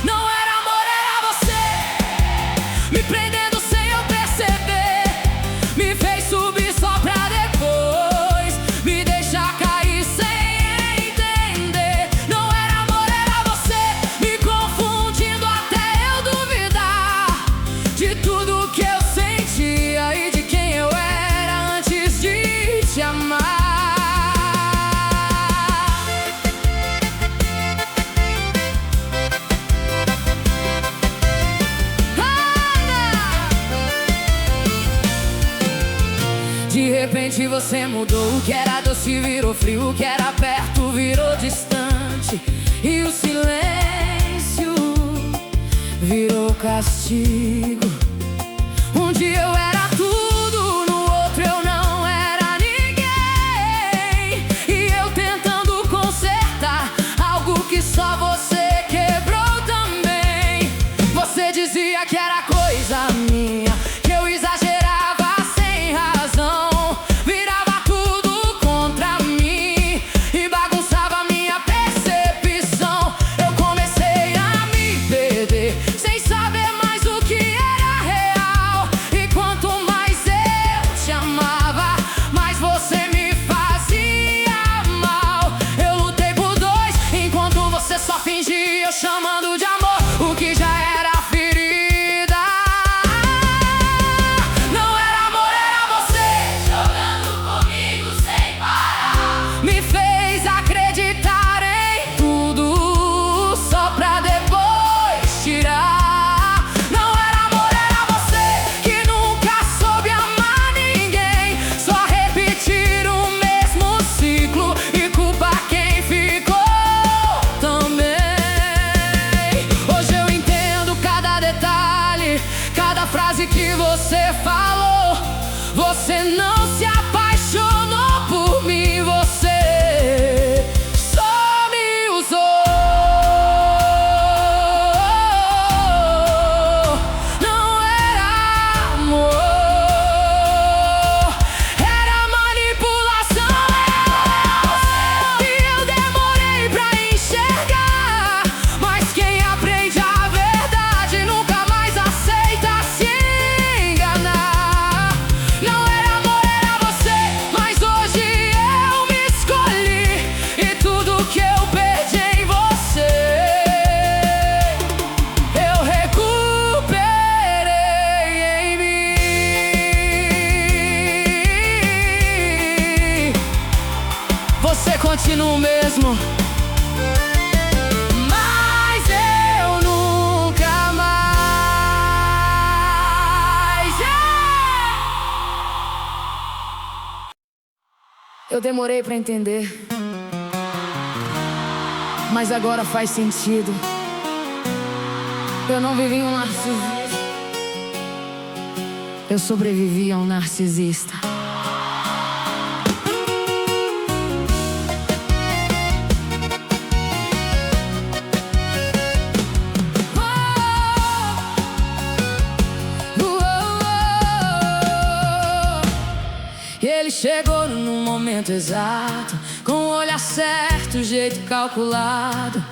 Não era amor, era você me prendendo sem eu perceber. Me fez subir só pra depois me deixar cair sem entender. Não era amor, era você me confundindo até eu duvidar de tudo que eu sentia e de quem eu era antes de te amar. De repente você mudou, o que era doce virou frio, o que era perto virou distante, e o silêncio virou castigo. Um dia eu era tudo, no outro eu não era ninguém, e eu tentando consertar algo que só você quebrou também. Você dizia que era coisa minha, que eu exagerava sem razão, virava tudo contra mim e bagunçava minha percepção. Eu comecei a me perder sem saber mais o que era real. E quanto mais eu te amava, mais você me fazia mal. Eu lutei por dois enquanto você só fingia, eu chamando de amor o que já era ferida. Não era amor, era você jogando comigo sem parar. Me fez acreditar em tudo só pra depois tirar. Não era amor, era você que nunca soube amar ninguém, só repetir o mesmo ciclo e culpar quem ficou também. Hoje eu entendo cada detalhe, cada frase que você falou. Você não se apaixonou por mim, você só me usou. Não era amor, era manipulação. E eu demorei pra enxergar, mas mesmo. Mas eu nunca mais. Eu demorei pra entender, mas agora faz sentido. Eu não vivi um narcisismo, eu sobrevivi a um narcisista. Ele chegou no momento exato, com o olhar certo, o jeito calculado.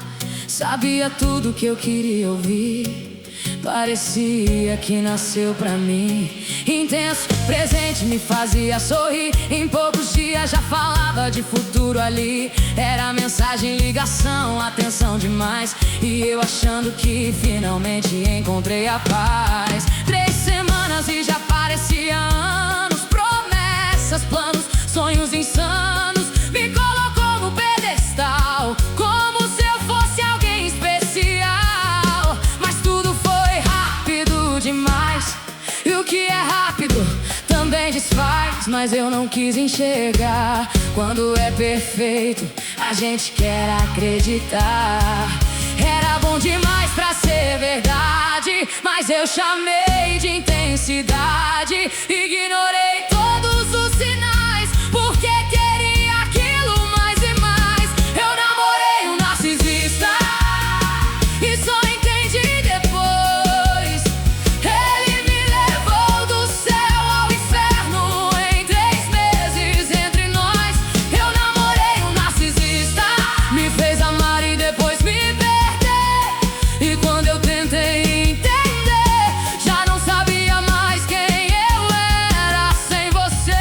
Sabia tudo que eu queria ouvir, parecia que nasceu pra mim. Intenso, presente, me fazia sorrir. Em poucos dias já falava de futuro ali. Era mensagem, ligação, atenção demais. E eu achando que finalmente encontrei a paz. 3 semanas e já parecia anos. Promessas, planos, sonhos insanos. Me colocou no pedestal, como se eu fosse alguém especial. Mas tudo foi rápido demais, e o que é rápido também desfaz. Mas eu não quis enxergar, quando é perfeito a gente quer acreditar. Era bom demais pra ser verdade, mas eu chamei de intensidade. Ignorei todos os sinais, porque queria aquilo mais e mais. Eu namorei um narcisista e só entendi depois. Ele me levou do céu ao inferno em 3 meses entre nós. Eu namorei um narcisista, me fez amar e depois me perder. E quando eu tentei entender, já não sabia mais quem eu era sem você.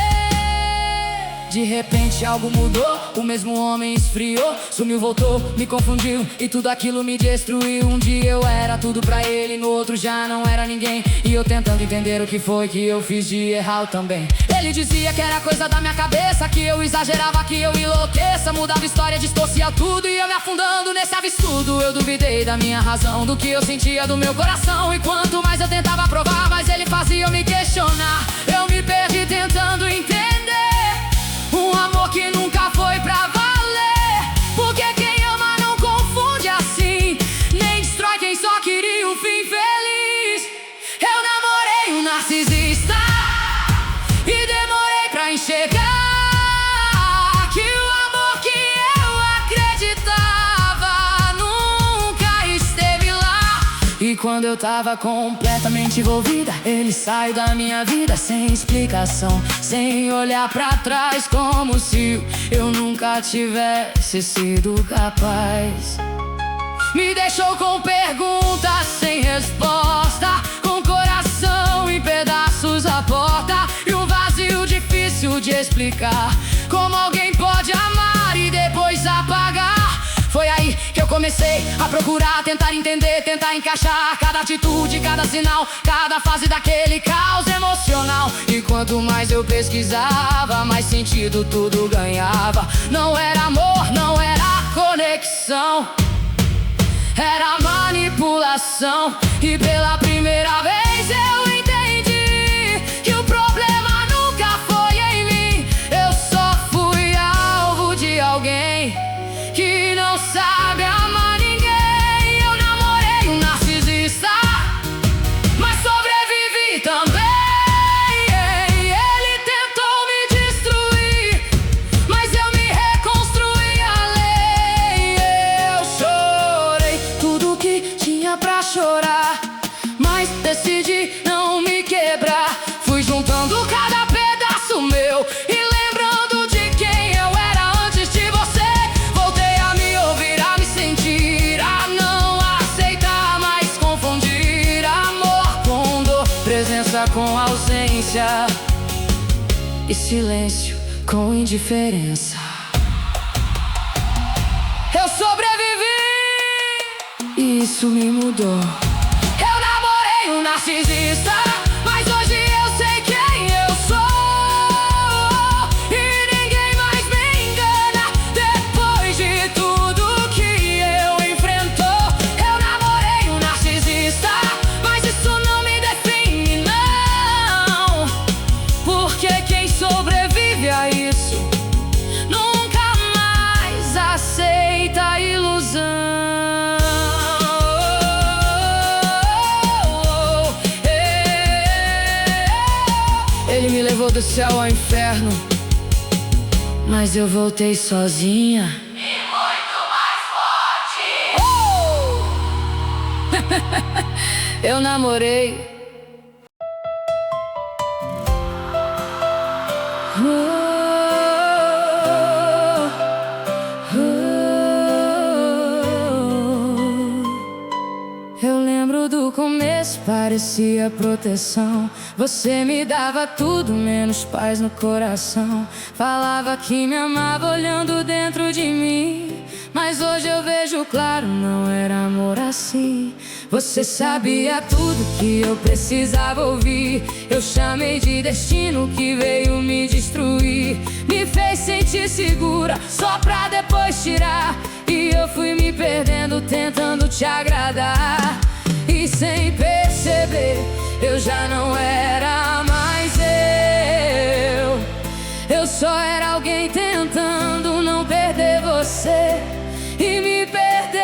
De repente algo mudou, o mesmo homem esfriou. Sumiu, voltou, me confundiu e tudo aquilo me destruiu. Um dia eu era tudo pra ele, no outro já não era ninguém. E eu tentando entender o que foi que eu fiz de errado também. Ele dizia que era coisa da minha cabeça, que eu exagerava, que eu enlouqueça. Mudava história, distorcia tudo e eu me afundando nesse absurdo. Eu duvidei da minha razão, do que eu sentia do meu coração. E quanto mais eu tentava provar, mais ele fazia eu me questionar. Eu me perdi tentando entender um amor que nunca foi pra valer. Porque quem ama não confunde assim, nem destrói quem só queria um fim feliz. Eu namorei um narcisista e demorei pra enxergar que o amor que eu acreditava nunca esteve lá. E quando eu tava completamente envolvida, ele saiu da minha vida sem explicação, sem olhar pra trás, como se eu nunca tivesse sido capaz. Me deixou com perguntas sem resposta, com coração em pedaços à porta, e um vazio difícil de explicar. Como alguém pode amar e depois apagar? Foi aí que eu comecei a procurar, tentar entender, tentar encaixar cada atitude, cada sinal, cada fase daquele caos emocional. E quanto mais eu pesquisava, mais sentido tudo ganhava. Não era amor, não era conexão, era manipulação. E pela primeira vez eu entendi que o problema nunca foi em mim. Eu só fui alvo de alguém que não sabe amar ninguém. Eu namorei um narcisista, mas sobrevivi também. Ele tentou me destruir, mas eu me reconstruí além. Eu chorei tudo que tinha pra chorar, mas decidi não me quebrar. Fui juntando cada pedaço meu e lembrando de quem eu era antes de você. Voltei a me ouvir, a me sentir, a não aceitar mais confundir amor com dor, presença com ausência e silêncio com indiferença. Eu sobrevivi e isso me mudou. Eu namorei um narcisista, mas hoje eu sei quem eu sou. E ninguém mais me engana depois de tudo. do céu ao inferno, mas eu voltei sozinha e muito mais forte. Eu namorei. Eu lembro do começo, parecia proteção. Você me dava tudo, menos paz no coração. Falava que me amava olhando dentro de mim, mas hoje eu vejo claro, não era amor assim. Você sabia tudo que eu precisava ouvir. Eu chamei de destino que veio me destruir. Me fez sentir segura, só pra depois tirar. E eu fui me perdendo, tentando te agradar. E sem perceber, eu já não era mais eu. Eu só era alguém tentando não perder você e me perdeu.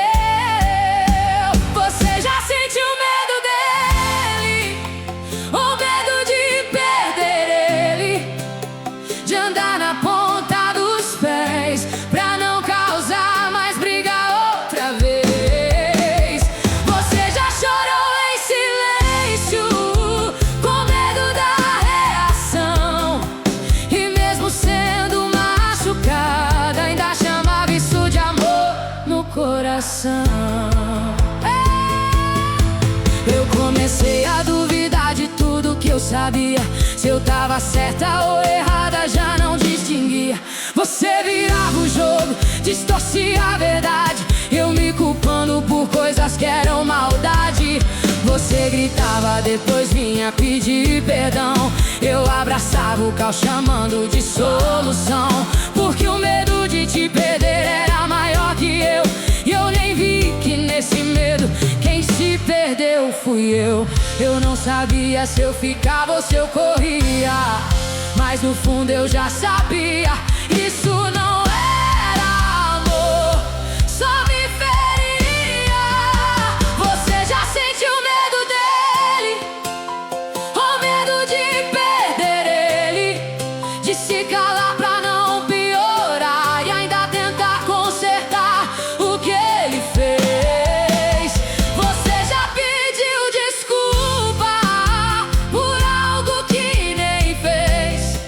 Você já sentiu medo dele, o medo de perder ele, de andar na ponta dos pés pra não causar mais briga outra vez. Você já chorou em silêncio, com medo da reação, e mesmo sendo machucada, ainda chamava isso de amor no coração. Eu comecei a duvidar de tudo que eu sabia. Se eu tava certa ou errada, já não distinguia. Você virava o jogo, distorcia a verdade, eu me culpando por coisas que eram maldade. Você gritava, depois vinha pedir perdão. Eu abraçava o caos chamando de solução, porque o medo de te perder era maior que eu. E eu nem vi que nesse medo quem se perdeu fui eu. Eu não sabia se eu ficava ou se eu corria, mas no fundo eu já sabia. Isso não era amor, só me feria. Você já sentiu medo dele, o medo de perder ele, de se calar pra não piorar e ainda tentar consertar o que ele fez. Você já pediu desculpa por algo que nem fez,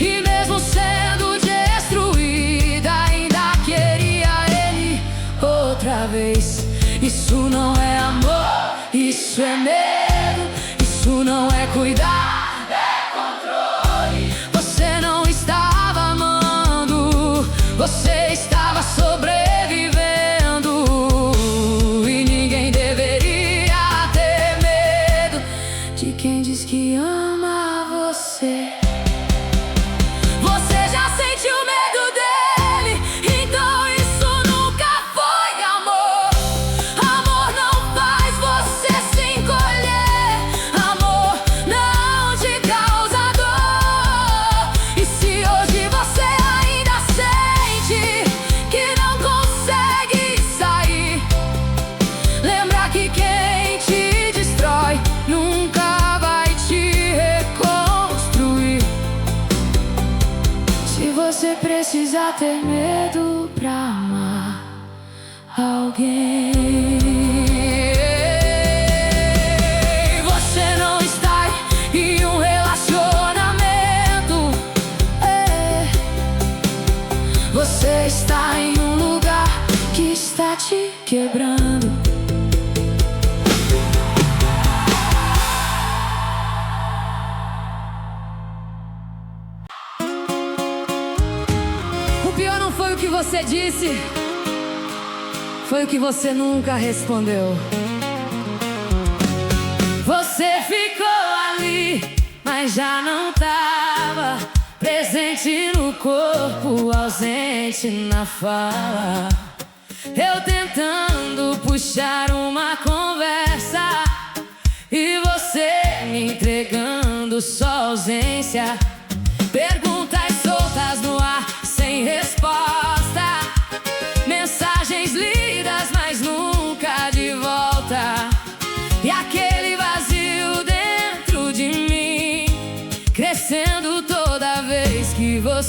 e mesmo sendo destruída, ainda queria ele outra vez. Isso não é amor, isso é medo. Isso não é cuidar, é controle. Você não estava amando, você estava sobrevivendo. E ninguém deveria ter medo de quem diz que ama você. Você já sentiu medo dele, então isso nunca foi amor. Amor não faz você se encolher, amor não te causa dor. E se hoje você ainda sente que não consegue sair, lembra que quem te destrói nunca vai te reconstruir. Se você precisar ter medo pra amar alguém, você não está em um relacionamento, você está em um lugar que está te quebrando. O pior não foi o que você disse, foi o que você nunca respondeu. Você ficou ali, mas já não tava presente no corpo, ausente na fala. Eu tentando puxar uma conversa e você me entregando só ausência. Perguntas soltas no ar, sem resposta. Mensagens lidas, mas nunca de volta. E aquele vazio dentro de mim crescendo todo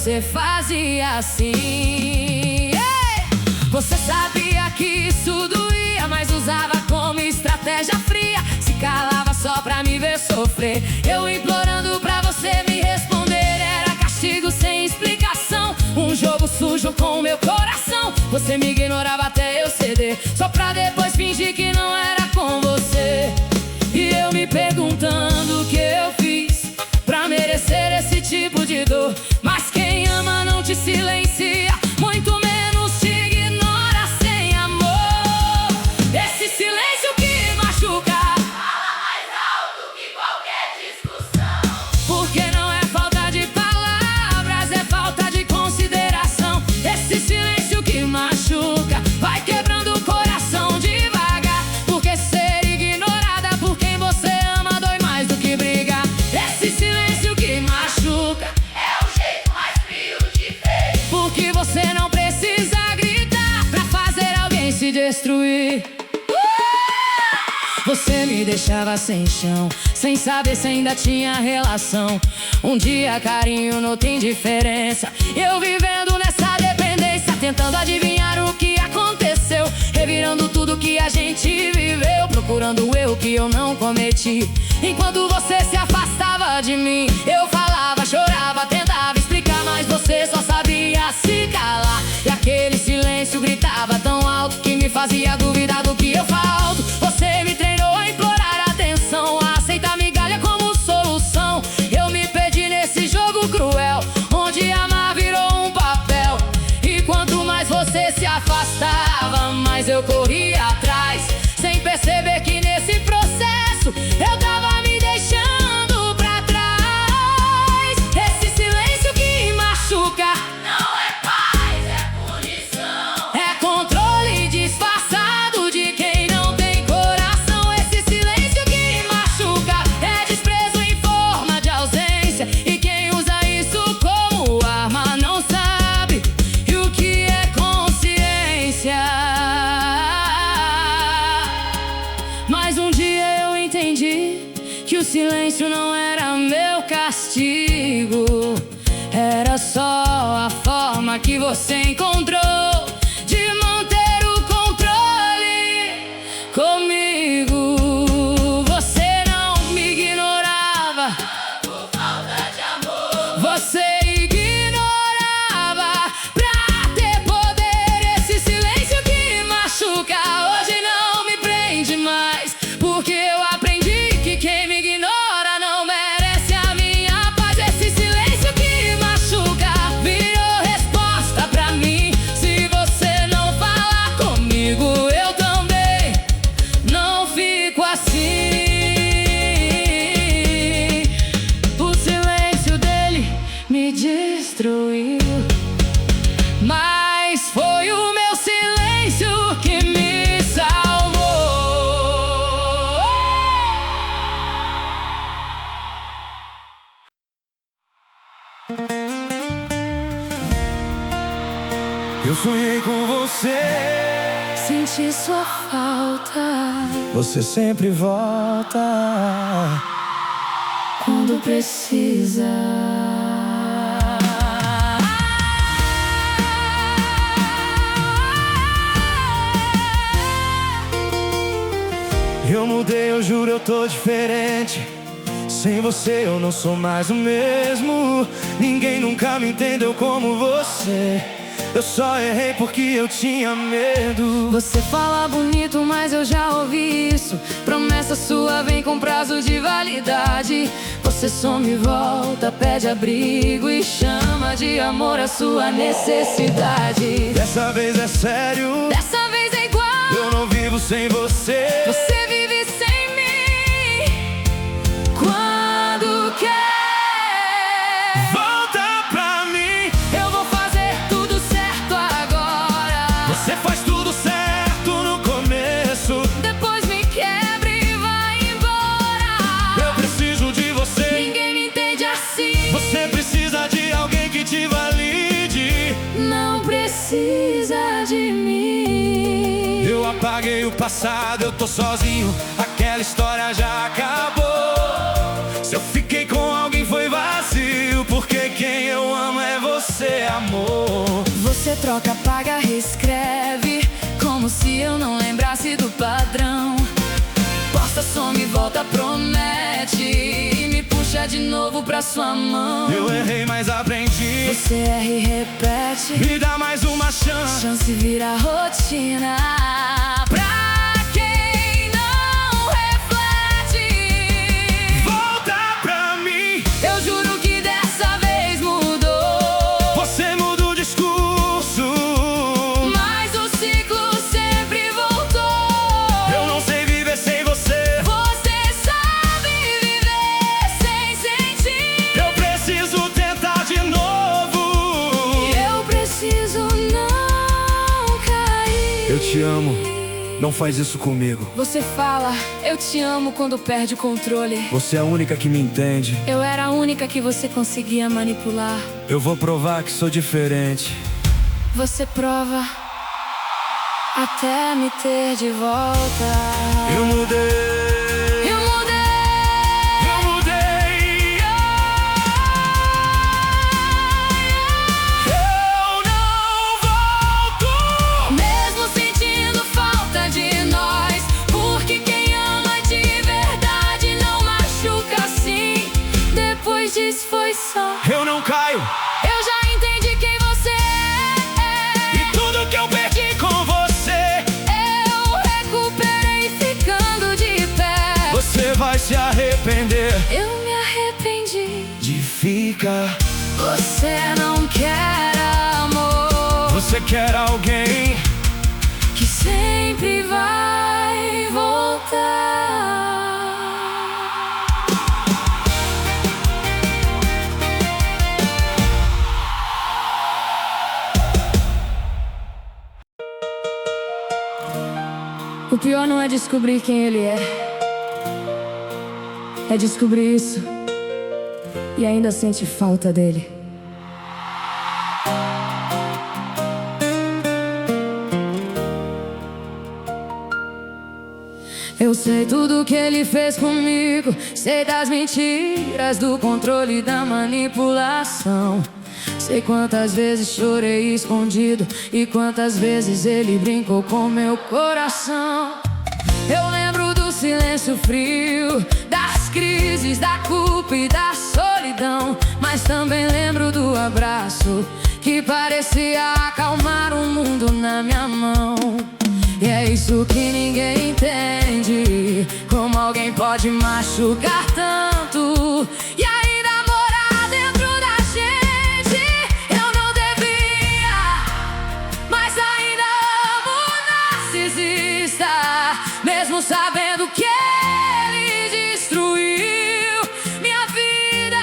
você fazia assim. Você sabia que isso doía, mas usava como estratégia fria. Se calava só pra me ver sofrer. Eu implorando pra você me responder. Era castigo sem explicação, um jogo sujo com meu coração. Você me ignorava até eu ceder, só pra depois fingir que não era com você. E eu me perguntando o que eu fiz pra merecer esse tipo de dor. Mas quem ama não te silencia, muito menos te ignora sem amor. Esse silêncio que machuca fala mais alto que qualquer discussão. porque não é falta de palavras, é falta de consideração. Esse silêncio que machuca vai quebrando o coração devagar, porque ser ignorada por quem você ama dói mais do que brigar. Esse silêncio que machuca É o jeito mais frio de ver. porque você não precisa gritar pra fazer alguém se destruir. Você me deixava sem chão, sem saber se ainda tinha relação. Um dia carinho, no tem indiferença. Eu vivendo nessa dependência, tentando adivinhar o que aconteceu, revirando tudo que a gente viveu, procurando o erro que eu não cometi. Enquanto você se afastava de mim, eu falava, chorava, tentava explicar, mas você só sabia se calar. E aquele silêncio gritava tão alto que me fazia duvidar do que eu falto. Você me treinou a implorar atenção, a aceitar migalha como solução. Eu me perdi nesse jogo cruel, onde amar virou um papel. E quanto mais você se afastava, mais eu corria atrás, sem perceber que nesse processo eu tava me deixando pra trás. Esse silêncio que machuca Não é paz, é punição. é controle disfarçado de quem não tem coração. Esse silêncio que machuca é desprezo em forma de ausência, e quem usa isso como arma não sabe e o que é consciência. Mas um dia eu entendi que o silêncio não era meu castigo, era só a forma que você encontrou de manter o controle comigo. Você não me ignorava Por falta de amor. você ignorava pra ter poder. Esse silêncio que machuca hoje não me prende mais, porque eu aprendi que quem me ignora não merece a minha paz. Esse silêncio que machuca virou resposta pra mim. Se você não falar comigo, eu também não fico assim. O silêncio dele me destruiu, mas foi o meu silêncio que me salvou. Eu sonhei com você, Senti sua falta você sempre volta. quando precisa. Eu mudei, eu juro, eu tô diferente. Sem você eu não sou mais o mesmo. Ninguém nunca me entendeu como você. Eu só errei porque eu tinha medo. Você fala bonito, mas eu já ouvi isso. Promessa sua vem com prazo de validade. Você some e volta, pede abrigo e chama de amor a sua necessidade. Dessa vez é sério, Dessa vez é igual, eu não vivo sem você. você vive sem mim quando quer. Volta pra mim, Eu vou fazer tudo certo agora. você faz tudo certo no começo. Depois me quebra e vai embora. Eu preciso de você, Ninguém me entende assim. você precisa de alguém que te valide. Não precisa de mim. Eu apaguei o passado, eu tô sozinho, aquela história já acabou. Se eu fiquei com alguém foi vazio, porque quem eu amo é você. Você troca, apaga, reescreve, como se eu não lembrasse do padrão. Posta, some, volta, promete e me puxa de novo pra sua mão. Eu errei, mas aprendi. Você erra e repete. Me dá mais uma chance. Chance vira rotina. Pra quem não reflete, Volta pra mim. eu juro que dessa vez mudou. Você muda o discurso, Mas o ciclo sempre voltou. eu não sei viver sem você. Você sabe viver sem sentir. Eu preciso tentar de novo. Eu preciso não cair. Eu te amo, não faz isso comigo. Você fala, eu te amo quando perde o controle. Você é a única que me entende. Eu era a única que você conseguia manipular. Eu vou provar que sou diferente. Você prova até me ter de volta. Eu mudei. Eu mudei. Eu mudei. Eu não volto. Mesmo sentindo falta de nós, porque quem ama de verdade não machuca assim. Depois disso foi só. Eu não caio. Eu já entendi quem você é. E tudo que eu perdi com você, Eu recuperei ficando de pé. você vai se arrepender Eu me arrependi. de ficar. Você não quer amor, Você quer alguém? que sempre vai voltar. O pior não é descobrir quem ele é descobrir isso e ainda sente falta dele. Eu sei tudo que ele fez comigo, sei das mentiras, do controle e da manipulação. Sei quantas vezes chorei escondido e quantas vezes ele brincou com meu coração. Eu lembro do silêncio frio, das crises, da culpa e da solidão. Mas também lembro do abraço que parecia acalmar o mundo na minha mão. E é isso que ninguém entende, como alguém pode machucar tanto e ainda morar dentro da gente. Eu não devia, mas ainda amo o narcisista, mesmo sabendo que ele destruiu minha vida.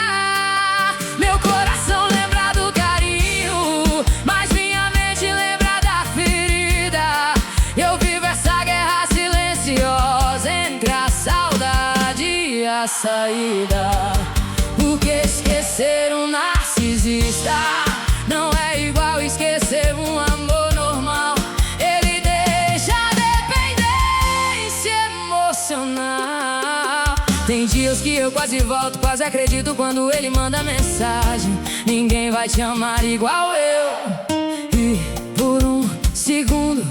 Meu coração lembra do carinho, mas minha mente lembra da ferida. Eu vivo essa guerra silenciosa entre a saudade e a saída. Porque esquecer um narcisista não é igual esquecer um amor normal. Ele deixa dependência emocional. Tem dias que eu quase volto, quase acredito quando ele manda mensagem: ninguém vai te amar igual eu. E por um segundo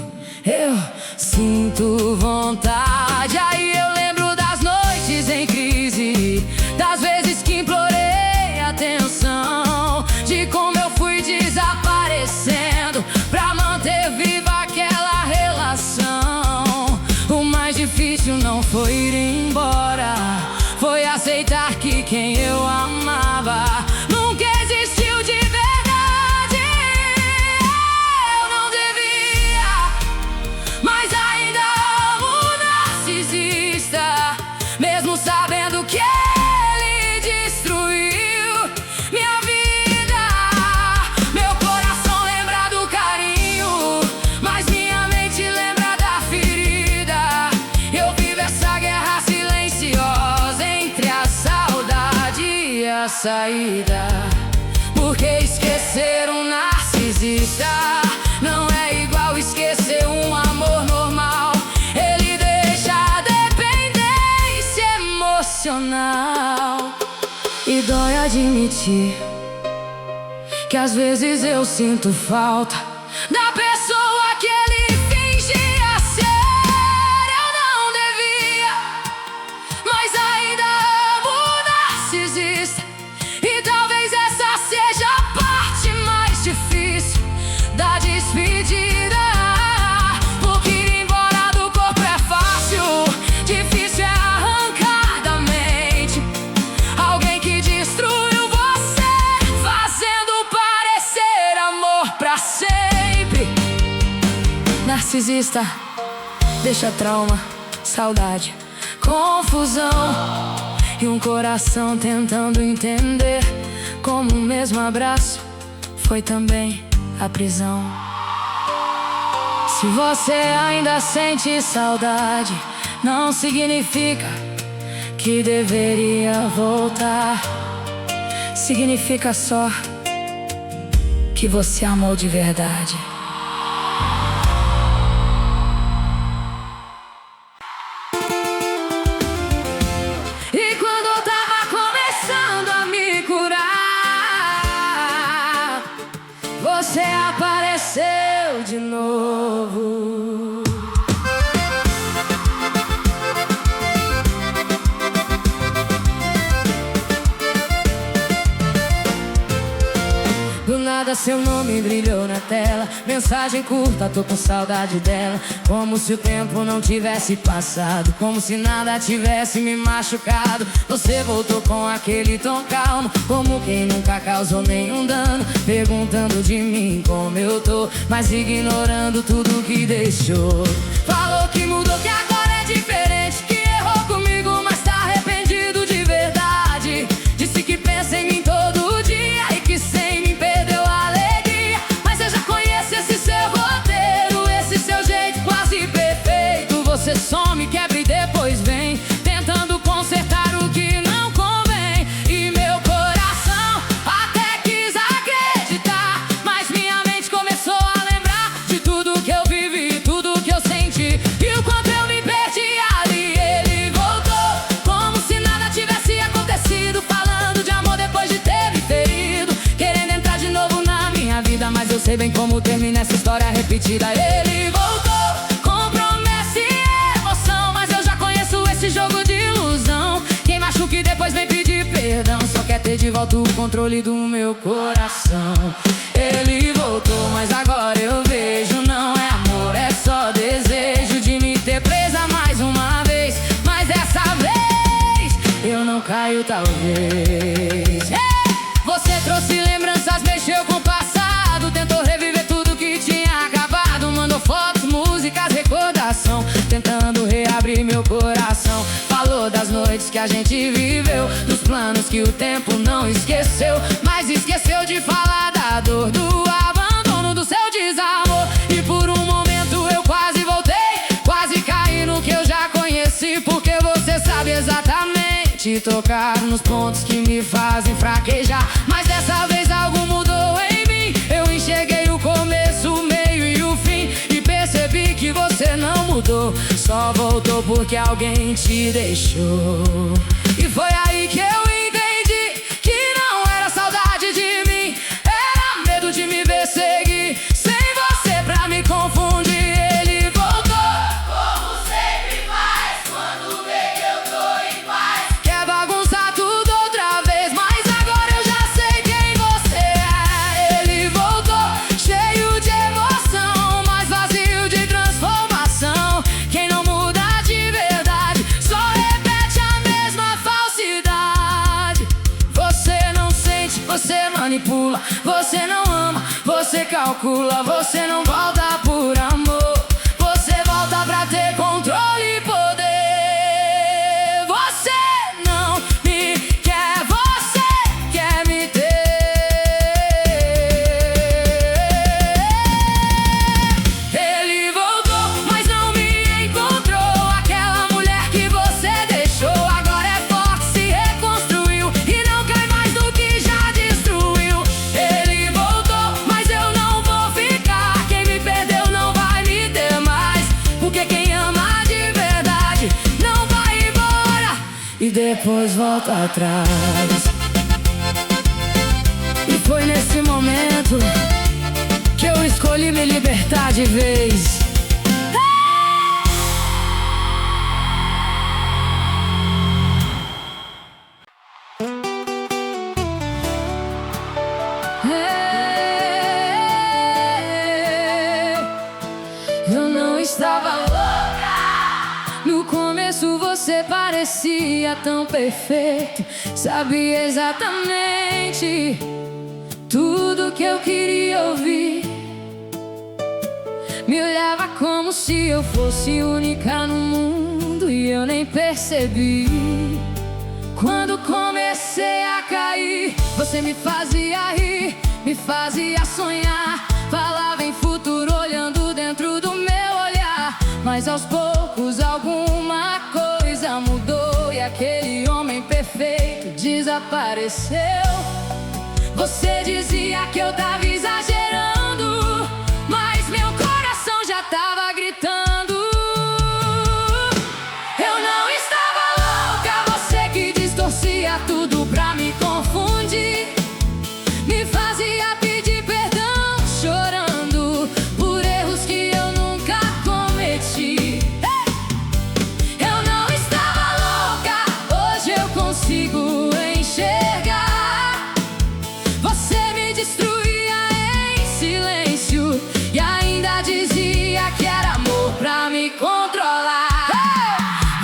eu sinto vontade. Aí eu lembro das noites em crise, das vezes que implorei atenção, de como eu fui desaparecendo pra manter viva aquela relação. O mais difícil não foi ir embora, foi aceitar que quem eu amava nunca existiu de verdade. Eu não devia, mas ainda amo o narcisista, mesmo sabendo que ele destruiu minha vida. Meu coração lembra do carinho, mas minha mente lembra da ferida. Eu vivo essa guerra silenciosa entre a saudade e a saída. Porque esquecer um narcisista não é igual esquecer um amor normal. Ele deixa dependência emocional. E dói admitir que às vezes eu sinto falta narcisista deixa trauma, saudade, confusão e um coração tentando entender como o mesmo abraço foi também a prisão. Se você ainda sente saudade, não significa que deveria voltar. Significa só que você amou de verdade. E quando eu tava começando a me curar, você apareceu de novo. Do nada seu nome brilhou na tela, mensagem curta, tô com saudade dela. Como se o tempo não tivesse passado, como se nada tivesse me machucado. Você voltou com aquele tom calmo, como quem nunca causou nenhum dano, perguntando de mim como eu tô, mas ignorando tudo que deixou. Falou que mudou, que agora é diferente, que errou comigo, mas tá arrependido de verdade. Disse que pensa em mim todo dia e que sem mim perdeu a alegria. Mas eu já conheço esse seu roteiro, esse seu jeito quase perfeito. Você some, quebra e depois vem tentando consertar o que não convém. E meu coração até quis acreditar, mas minha mente começou a lembrar de tudo que eu vivi, tudo que eu senti e o quanto eu me perdi ali. Ele voltou como se nada tivesse acontecido, falando de amor depois de ter me ferido, querendo entrar de novo na minha vida, mas eu sei bem como termina essa história repetida. Ele voltou com promessa e emoção, mas eu já conheço esse jogo de ilusão. Quem machuca e depois vem pedir perdão, só quer ter de volta o controle do meu coração. Ele voltou, mas agora eu vejo, não é amor, é só desejo de me ter presa mais uma vez. Mas dessa vez eu não caio, talvez. Você trouxe lembranças, mexeu com o passado, tentou reviver tudo que tinha acabado, mandou fotos, músicas, recordação, tentando reabrir meu coração. Falou das noites que a gente viveu, dos planos que o tempo não esqueceu, mas esqueceu de falar da dor, do abandono, do seu desamor. E por um momento eu quase voltei, quase caí no que eu já conheci, porque você sabe exatamente tocar nos pontos que me fazem fraquejar. Mas dessa vez algo mudou em mim, eu enxerguei o começo, o meio e o fim, e percebi que você não mudou, só voltou porque alguém te deixou. E foi aí que eu entendi que não era saudade de mim, era medo de me ver seguir sem você pra me confundir. Ele voltou Como sempre faz quando vê que eu tô em paz. quer bagunçar tudo outra vez, mas agora eu já sei quem você é. Ele voltou cheio de emoção, mas vazio de transformação. Quem não muda de verdade só repete a mesma falsidade. Você não sente, você manipula, você não ama, você calcula, você não volta por amor, você volta pra ter controle e poder. Você não me quer, você quer me ter. Ele voltou, mas não me encontrou. Aquela mulher que você deixou agora é forte, se reconstruiu e não cai mais no que já destruiu. Ele voltou, mas eu não vou ficar. Quem me perdeu não vai me ter mais, porque quem ama de verdade não vai embora e depois volta atrás. E foi nesse momento que eu escolhi me libertar de vez. Eu não estava louca. No começo você parecia tão perfeito, sabia exatamente tudo que eu queria ouvir. Me olhava como se eu fosse única no mundo e eu nem percebi. Quando comecei a cair, você me fazia rir, me fazia sonhar. Falava em futuro olhando dentro do meu olhar. Mas aos poucos alguma coisa mudou e aquele homem perfeito desapareceu. Você dizia que eu tava exagerando, mas meu coração já tava gritando. Eu não estava louca, você que distorcia tudo pra me confundir. Me fazia pedir perdão chorando por erros que eu nunca cometi. Eu não estava louca, hoje eu consigo enxergar. Você me destruía em silêncio e ainda dizia que era amor pra me controlar.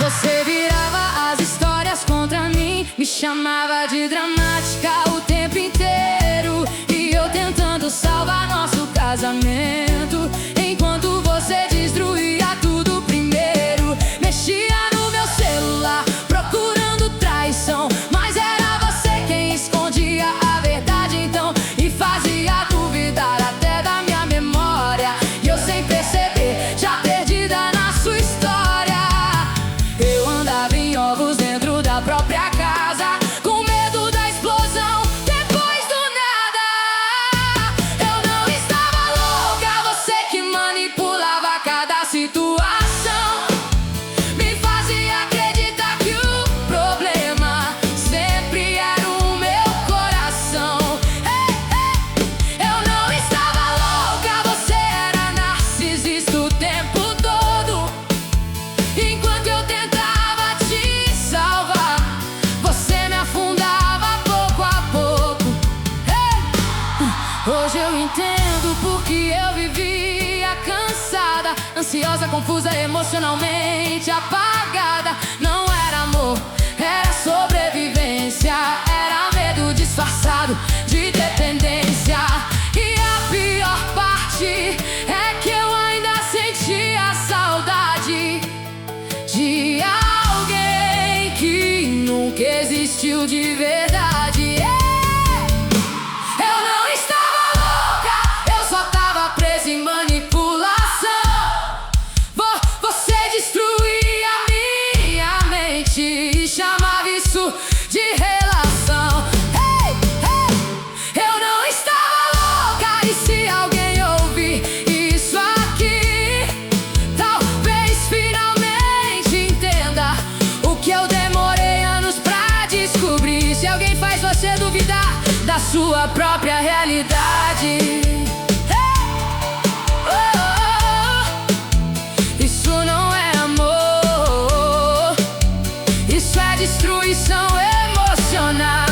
Você virava as histórias contra mim, me chamava de dramática o tempo inteiro, e eu tentando salvar nosso casamento, enquanto você destruía tudo primeiro. Mexia no meu celular procurando traição, mas era você quem escondia a verdade então, e fazia duvidar até da minha memória. E eu sem perceber, já perdida na sua história. Eu andava em ovos dentro da própria casa, com medo da explosão depois do nada. Eu não estava louca, você que manipulava cada situação. Me fazia acreditar que o problema sempre era o meu coração. Eu não estava louca, você era narcisista o tempo todo. Enquanto eu tentava te salvar, você me afundava pouco a pouco. Hoje eu entendo porque eu vivia cansada, ansiosa, confusa, emocionalmente apagada. Não era amor, era sobrevivência, era medo disfarçado de dependência. E a pior parte é que eu ainda sentia saudade de alguém que nunca existiu de verdade. Eu não estava louca, eu só tava presa em manipulação. Você destruía minha mente e chamava isso de relação. Eu não estava louca, e se alguém ouvir isso aqui, talvez finalmente entenda o que eu demorei anos pra descobrir. Se alguém faz você duvidar da sua própria realidade, isso não é amor, isso é destruição emocional.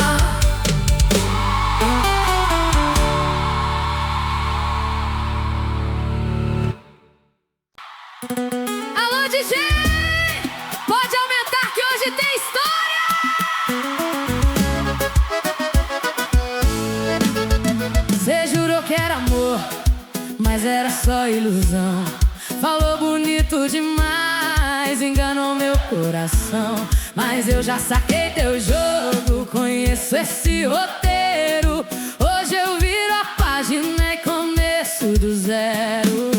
Alô, DJ! Pode aumentar que hoje tem história! Você jurou que era amor, mas era só ilusão. Falou bonito demais, enganou meu coração. Mas eu já saquei teu jogo, conheço esse roteiro. Hoje eu viro a página e começo do zero.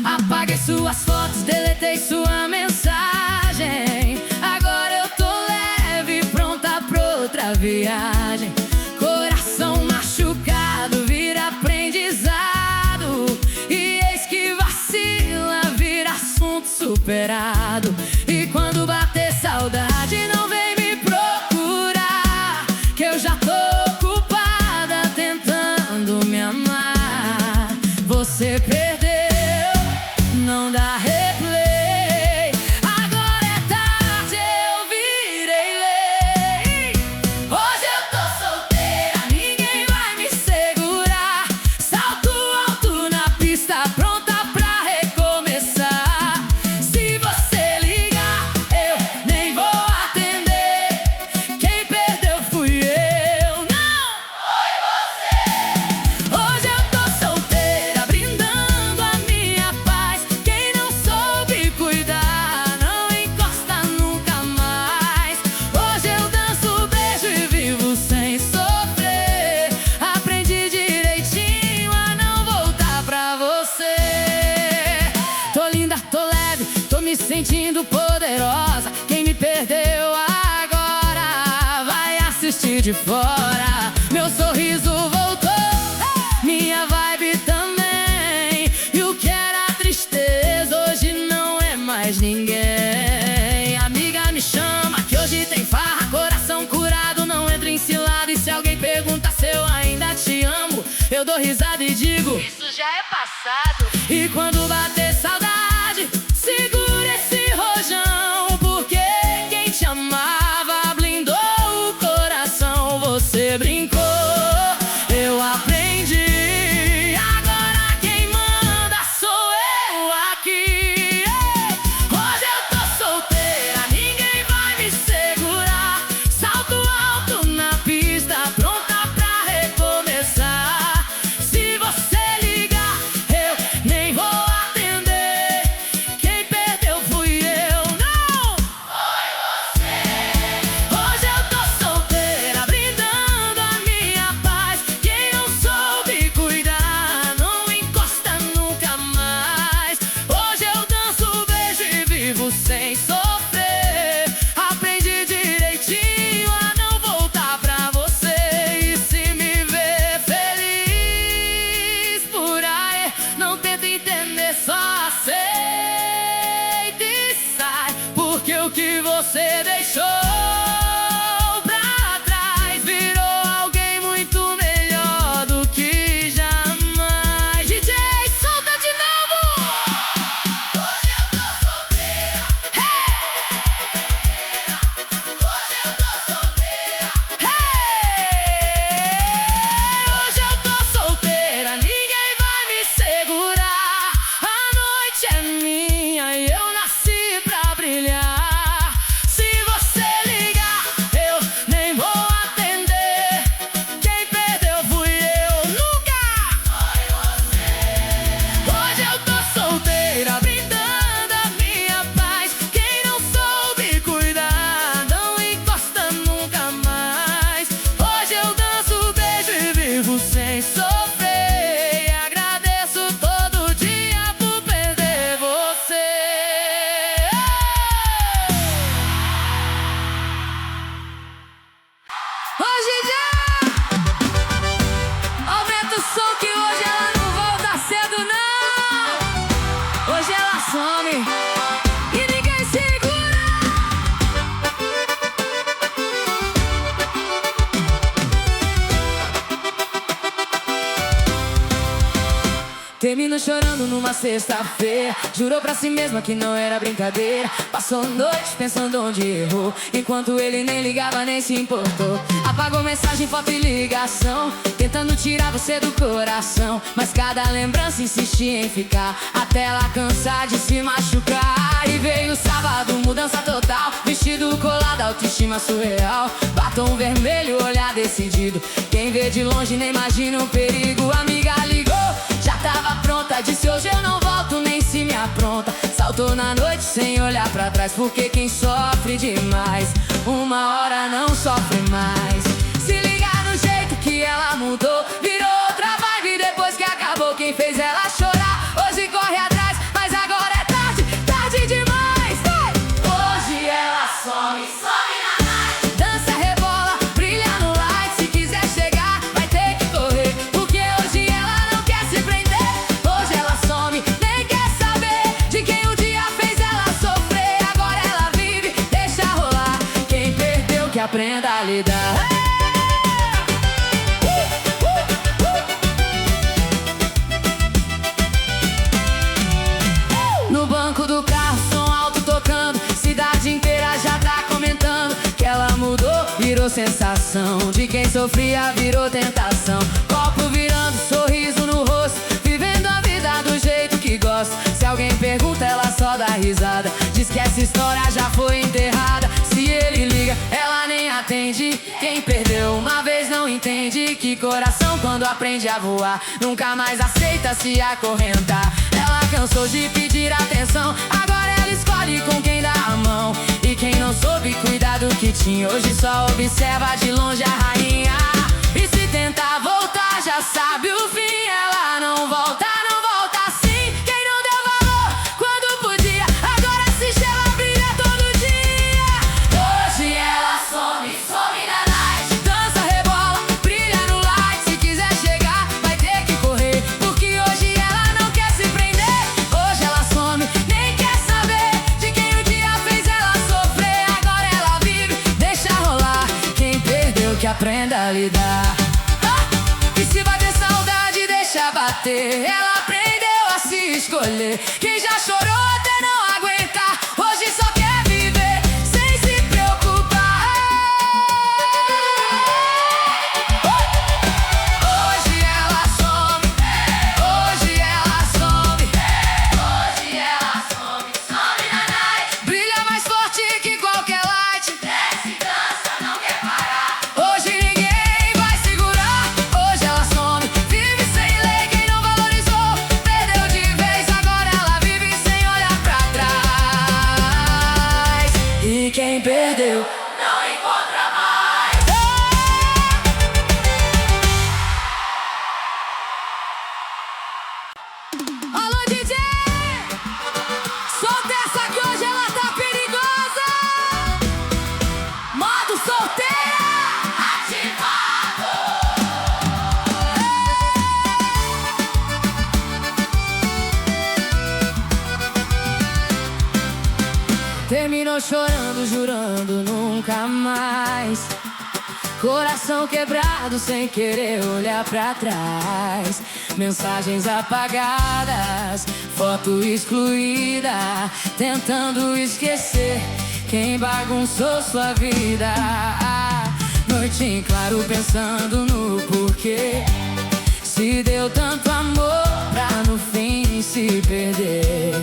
Apaguei suas fotos, deletei sua mensagem. Agora eu tô leve, pronta pra outra viagem. Coração machucado vira aprendizado, e eis que vacila vira assunto superado. E quando bater saudade não vem me procurar, que eu já tô ocupada tentando me amar. Você perdeu, não dá replay. Agora é tarde, eu virei lei. Hoje eu tô lado de fora. Meu sorriso voltou, minha vibe também. E o que era tristeza hoje não é mais ninguém. Amiga, me chama que hoje tem farra. Coração curado, não entra em cilada. E se alguém pergunta se eu ainda te amo, eu dou risada e digo: isso já é passado. E quando bater saudade, segura esse rojão, porque quem te amava blindou o coração. Você brincou, eu aprendi. Agora quem manda sou eu aqui. Hoje eu tô solteira, ninguém vai me segurar. Salto alto na pista, pronta pra recomeçar. Se você ligar, eu nem vou atender. Quem perdeu fui eu, não foi você. Hoje eu tô solteira, brindando a minha paz. Quem não soube cuidar, não encosta nunca mais. Hoje eu danço, beijo e vivo sem sofrer. Aprendi direitinho a não voltar pra você. E se me ver feliz por aí, não tenta entender, só aceita e sai. Porque o que você deixou pra trás virou alguém muito melhor do que jamais. DJ, solta de novo! Hoje eu tô solteira. Hoje eu tô solteira. Hoje eu tô solteira, ninguém vai me segurar. A noite é minha e eu nasci pra brilhar. Se você ligar, eu nem vou atender. Quem perdeu fui eu, nunca foi você. Hoje eu tô solteira, brindando a minha paz. Quem não soube cuidar, não encosta nunca mais. Hoje eu danço, beijo e vivo sem sofrer. E agradeço todo dia por perder você. Hoje já aumenta o som que hoje ela não volta cedo não. Hoje ela some e ninguém segura. Termino chorando numa sexta-feira. Jurou pra si mesma que não era brincadeira. Passou noite pensando onde errou, enquanto ele nem ligava nem se importou. Apagou mensagem, foto e ligação, tentando tirar você do coração. Mas cada lembrança insistia em ficar, até ela cansar de se machucar. E veio o sábado, mudança total, vestido colado, autoestima surreal. Batom vermelho, olhar decidido, quem vê de longe nem imagina o perigo. Amiga ligou, já tava pronta, disse hoje eu não volto nem se me apronta. Saltou na noite sem olhar pra trás, porque quem sofre demais uma hora não sofre mais. Se ligar no jeito que ela mudou, virou outra vibe depois que acabou. Quem fez ela chorar, hoje corre atrás, mas agora é tarde, tarde demais. Vai! Hoje ela some, Some na night. dança, rebola, brilha no light. Se quiser chegar, vai ter que correr, porque hoje ela não quer se prender. Hoje ela some, nem quer saber de quem um dia fez ela sofrer. Agora ela vive, deixa rolar. Quem perdeu que aprenda a lidar. No banco do carro, som alto tocando, cidade inteira já tá comentando que ela mudou, virou sensação. De quem sofria virou tentação. Copo virando, sorriso no rosto, vivendo a vida do jeito que gosta. Se alguém pergunta, ela só dá risada, diz que essa história já foi enterrada. Se ele liga, ela nem atende. Quem perdeu uma vez não entende que coração quando aprende a voar nunca mais aceita se acorrentar. Ela cansou de pedir atenção, agora ela escolhe com quem dá a mão. E quem não soube cuidar do que tinha, hoje só observa de longe a rainha. E se tentar voltar, já sabe o fim. Ela não volta, não volta assim. Quem não deu valor quando podia, agora assiste ela brilha todo dia. Hoje ela some, Some na night. dança, aprenda a lidar. E se bater saudade, deixa bater. Ela aprendeu a se escolher. Quem já chorou até não aguentar, hoje só quer viver sem se preocupar. Hoje ela some, hoje ela some, Hoje ela some, some na night. brilha mais forte que qualquer light. Desce, dança, não quer parar. Hoje ninguém vai segurar. Hoje ela some, vive sem lei. Quem não valorizou, perdeu de vez. Agora ela vive sem olhar pra trás. E quem perdeu Não encontra mais. Alô, DJ! Solta essa que hoje ela tá perigosa. Modo solteira. Ativado. Terminou chorando, jurando nunca mais. Coração quebrado sem querer olhar pra trás. Mensagens apagadas, foto excluída, tentando esquecer quem bagunçou sua vida. Noite em claro pensando no porquê. Se deu tanto amor pra no fim se perder.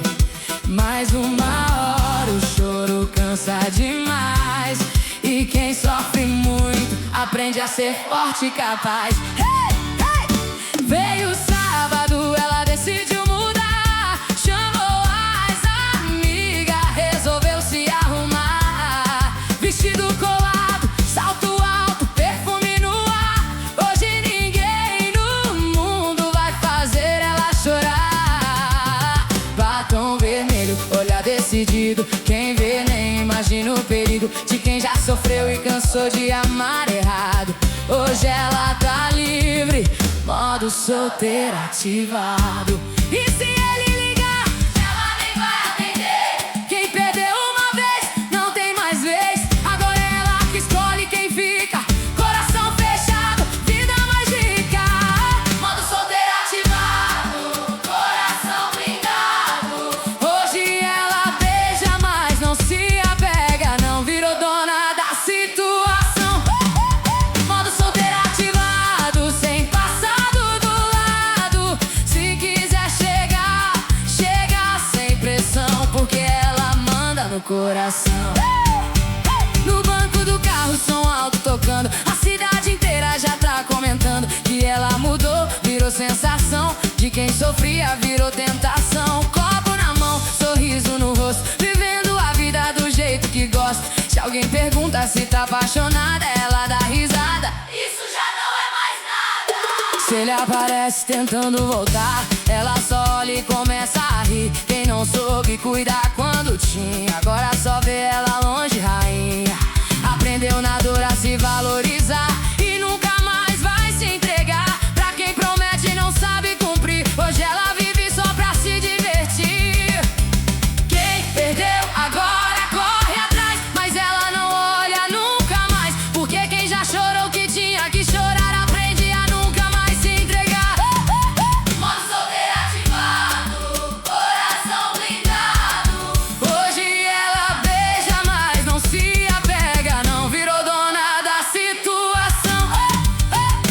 Mais uma hora o choro cansa demais. E quem sofre muito aprende a ser forte e capaz. Hey, hey! Veio o sábado, ela decidiu mudar. Chamou as amigas, resolveu se arrumar. Vestido colado, salto alto, perfume no ar. Hoje ninguém no mundo vai fazer ela chorar. Batom vermelho, olhar decidido. Quem vê nem imagina o perigo de quem já sofreu e cansou de amar errado. Hoje ela tá livre, modo solteira ativado. E se ele ligar, Ela nem vai atender. quem perdeu uma vez não tem mais vez. Agora é ela que escolhe quem fica. Coração fechado, vida mais rica. Modo solteiro ativado. Coração blindado. Hoje ela beija, mas não se apega. Não virou dona da situação. Modo solteiro ativado, sem passado do lado. Se quiser chegar, chega sem pressão, porque ela manda no coração. No banco do carro, som alto tocando. A cidade inteira já tá comentando que ela mudou, virou sensação. De quem sofria, virou tentação. Copo na mão, sorriso no rosto, vivendo a vida do jeito que gosta. Se alguém pergunta se tá apaixonada, ela dá risada. Isso já não é mais nada. Se ele aparece tentando voltar, ela só olha e começa a rir. Quem não soube cuidar quando tinha, agora só vê ela longe, rainha. Aprendeu na dor a se valorizar e nunca mais vai se entregar pra quem promete e não sabe cumprir. Hoje ela vive só pra se divertir. Quem perdeu agora corre atrás, mas ela não olha nunca mais, porque quem já chorou que tinha que chorar aprende a nunca mais se entregar. Modo solteiro ativado. Coração blindado. Hoje ela beija, mas não se apega. Não virou dona da situação.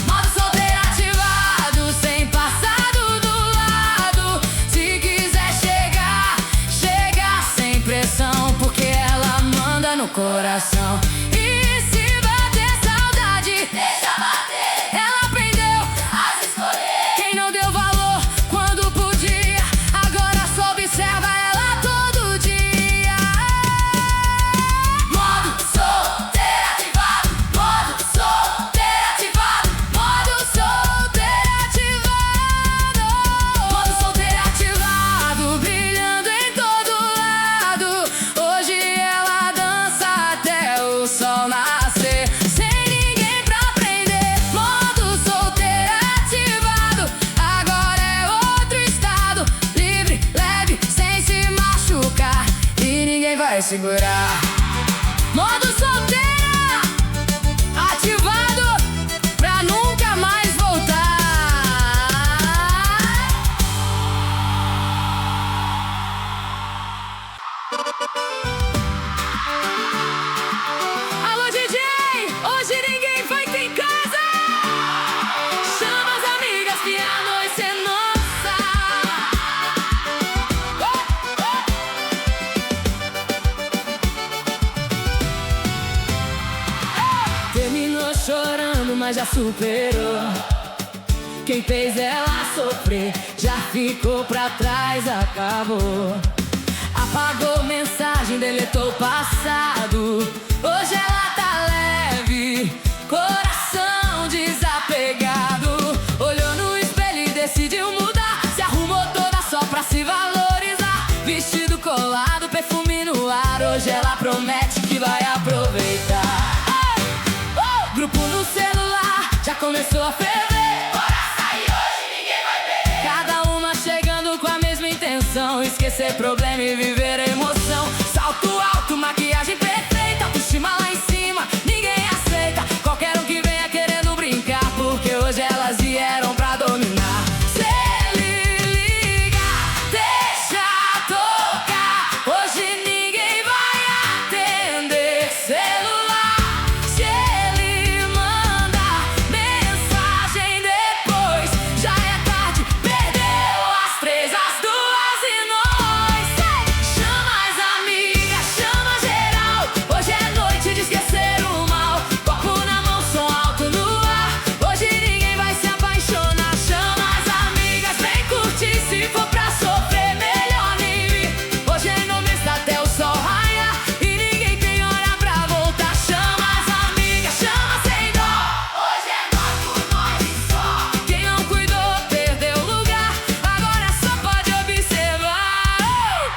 Modo solteiro ativado, sem passado do lado. Se quiser chegar, chega sem pressão, porque ela manda no coração. E se bater saudade, Deixa bater. ela aprendeu A se escolher. quem não deu valor quando podia, agora só observa ela todo dia. Modo solteiro ativado. Modo solteiro ativado. Modo solteiro ativado. Modo solteiro ativado, brilhando em todo lado. Hoje ela dança até o sol nascer, sem ninguém pra prender. Modo solteiro ativado, agora é outro estado. Livre, leve, sem se machucar, e ninguém vai segurar. Modo solteira ativado. chorando, mas já superou. Quem fez ela sofrer já ficou pra trás, acabou. Apagou mensagem, deletou o passado. Hoje ela tá leve, coração desapegado. Olhou no espelho e decidiu mudar. Se arrumou toda só pra se valorizar. Vestido colado, perfume no ar. Hoje ela promete que vai aproveitar. Grupo no celular já começou a ferver. Bora sair hoje, ninguém vai beber. Cada uma chegando com a mesma intenção: esquecer problema e viver a emoção. Salto alto, maquiagem perfeita, autoestima lá em cima, ninguém aceita qualquer um que venha querendo brincar, porque hoje elas vieram pra dominar. Se ele liga, deixa tocar. Hoje ninguém vai atender celular. Se ele manda mensagem depois, já é tarde, perdeu as 3, as 2 e nós. Chama as amigas, chama geral. Hoje é noite de esquecer o mal. Copo na mão, som alto no ar. Hoje ninguém vai se apaixonar. Chama as amigas, vem curtir. Se for pra sofrer, melhor nem vir. Hoje é no mês até o sol raiar e ninguém tem hora pra voltar. Chama as amigas, chama sem dó. Hoje é nós por nós e só. Quem não cuidou, perdeu o lugar. Agora só pode observar.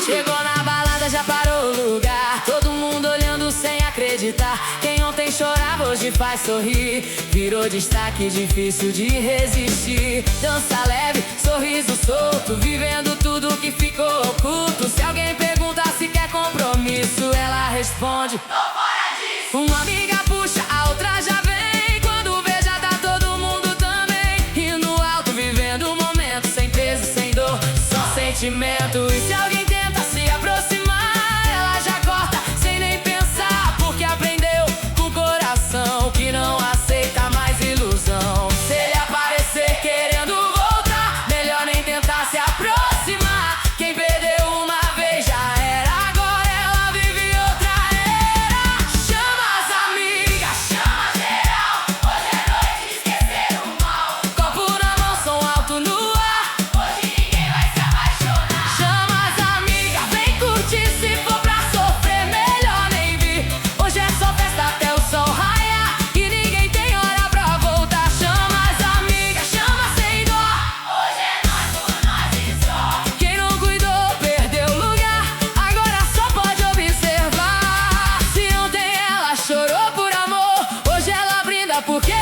Chegou na balada, já parou o lugar. Todo mundo olhando sem acreditar. Quem ontem chorava, hoje faz sorrir. Virou destaque, difícil de resistir. Dança leve, sorriso solto, vivendo tudo que ficou oculto. Se alguém pergunta se quer compromisso, ela responde: Tô fora disso. uma amiga puxa, a outra já vem. Quando vê, já tá todo mundo também. E no alto, vivendo o momento, sem peso, sem dor, só sentimento. E se alguém tenta se aproximar, ela já corta sem nem pensar, porque aprendeu com o coração que não aceita mais ilusão. Se ele aparecer querendo voltar, melhor nem tentar se aproximar. Quem perdeu uma vez já era, agora ela vive outra era. Chama as amigas, Chama geral. Hoje é noite de esquecer o mal. copo na mão, som alto no ar. Hoje ninguém vai se apaixonar. Chama as amigas, vem curtir. Se for pra sofrer, melhor nem vir. Hoje é só festa até o sol raiar e ninguém tem hora pra voltar. Chama as amigas, chama sem dó. Hoje é nós por nós e só. Quem não cuidou, perdeu o lugar. Agora só pode observar. Se ontem ela chorou por amor, hoje ela brinda porque